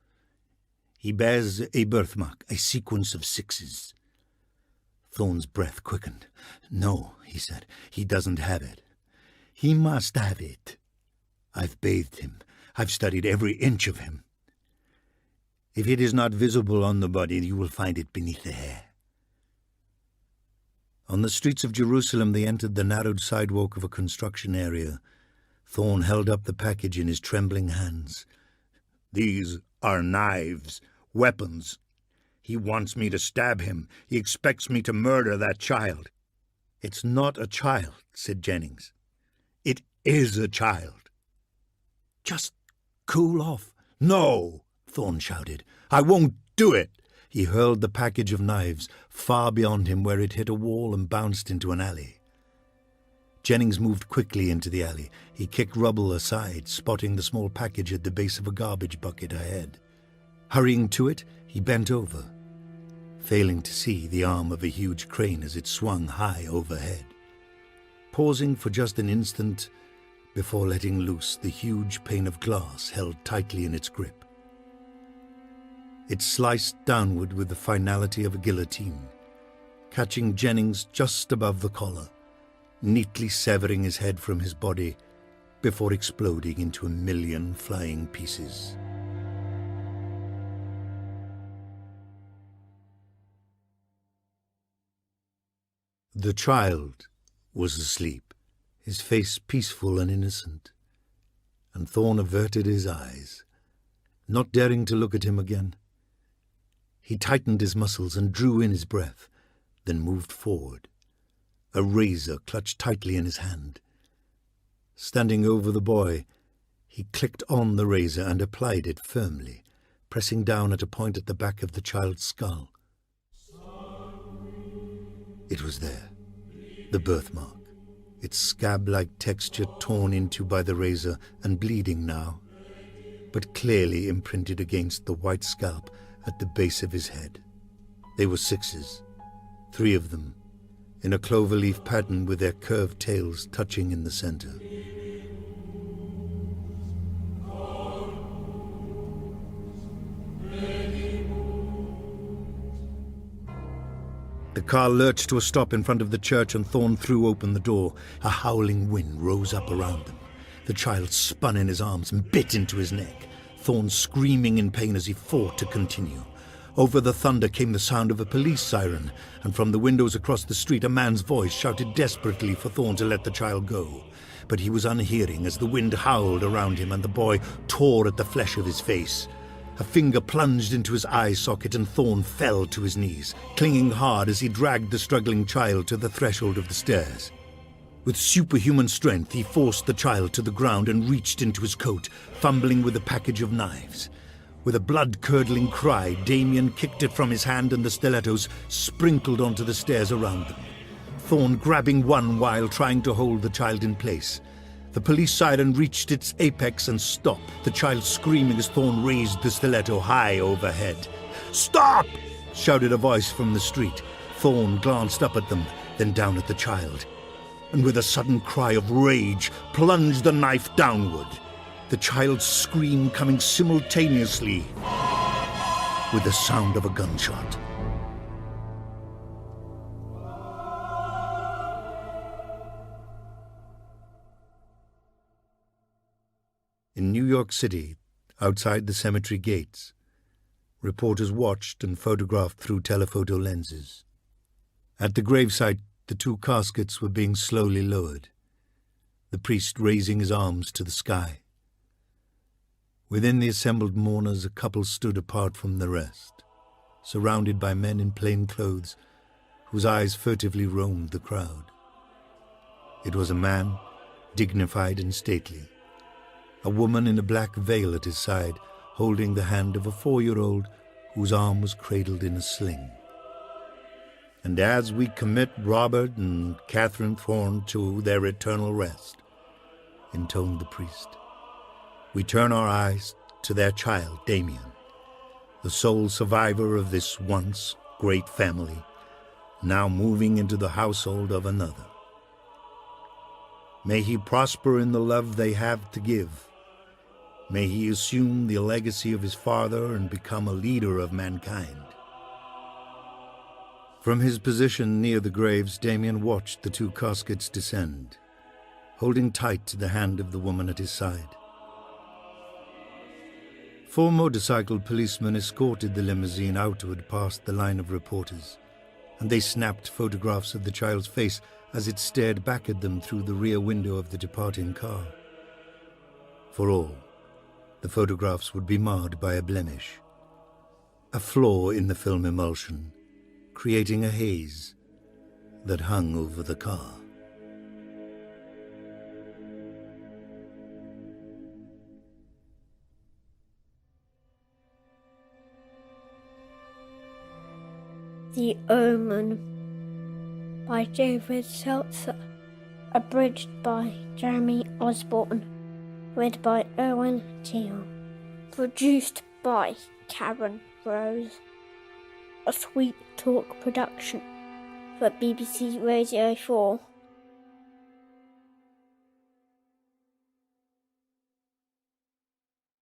"He bears a birthmark, a sequence of 6s. Thorne's breath quickened. "No," he said, "he doesn't have it. He must have it. I've bathed him. I've studied every inch of him. If it is not visible on the body, you will find it beneath the hair." On the streets of Jerusalem, they entered the narrowed sidewalk of a construction area. Thorne held up the package in his trembling hands. "These are knives, weapons. He wants me to stab him. He expects me to murder that child." "It's not a child," said Jennings. "It is a child. Just cool off." "No!" Thorne shouted. "I won't do it." He hurled the package of knives far beyond him, where it hit a wall and bounced into an alley. Jennings moved quickly into the alley. He kicked rubble aside, spotting the small package at the base of a garbage bucket ahead. Hurrying to it, he bent over, failing to see the arm of a huge crane as it swung high overhead. Pausing for just an instant before letting loose the huge pane of glass held tightly in its grip. It sliced downward with the finality of a guillotine, catching Jennings just above the collar, neatly severing his head from his body before exploding into a million flying pieces. The child was asleep, his face peaceful and innocent, and Thorne averted his eyes, not daring to look at him again. He tightened his muscles and drew in his breath, then moved forward, a razor clutched tightly in his hand. Standing over the boy, he clicked on the razor and applied it firmly, pressing down at a point at the back of the child's skull. It was there, the birthmark, its scab-like texture torn into by the razor and bleeding now, but clearly imprinted against the white scalp at the base of his head. They were 6s, 3 of them, in a cloverleaf pattern with their curved tails touching in the center. The car lurched to a stop in front of the church, and Thorne threw open the door. A howling wind rose up around them. The child spun in his arms and bit into his neck, Thorne screaming in pain as he fought to continue. Over the thunder came the sound of a police siren, and from the windows across the street a man's voice shouted desperately for Thorne to let the child go. But he was unhearing as the wind howled around him and the boy tore at the flesh of his face. A finger plunged into his eye socket and Thorne fell to his knees, clinging hard as he dragged the struggling child to the threshold of the stairs. With superhuman strength, he forced the child to the ground and reached into his coat, fumbling with a package of knives. With a blood-curdling cry, Damien kicked it from his hand and the stilettos sprinkled onto the stairs around them, Thorne grabbing one while trying to hold the child in place. The police siren reached its apex and stopped, the child screaming as Thorne raised the stiletto high overhead. "Stop!" shouted a voice from the street. Thorne glanced up at them, then down at the child. and with a sudden cry of rage, plunged the knife downward, the child's scream coming simultaneously with the sound of a gunshot. In New York City, outside the cemetery gates, reporters watched and photographed through telephoto lenses. At the gravesite, the two caskets were being slowly lowered, the priest raising his arms to the sky. Within the assembled mourners, a couple stood apart from the rest, surrounded by men in plain clothes whose eyes furtively roamed the crowd. It was a man, dignified and stately, a woman in a black veil at his side, holding the hand of a 4-year-old whose arm was cradled in a sling. And as we commit Robert and Catherine Thorne to their eternal rest, intoned the priest, we turn our eyes to their child, Damien, the sole survivor of this once great family, now moving into the household of another. May he prosper in the love they have to give. May he assume the legacy of his father and become a leader of mankind. From his position near the graves, Damien watched the two caskets descend, holding tight to the hand of the woman at his side. 4 motorcycled policemen escorted the limousine outward past the line of reporters, and they snapped photographs of the child's face as it stared back at them through the rear window of the departing car. For all, the photographs would be marred by a blemish, a flaw in the film emulsion, creating a haze that hung over the car. The Omen by David Seltzer, abridged by Jeremy Osborne, read by Owen Teale, produced by Karen Rose, a Sweet Talk production for BBC Radio 4.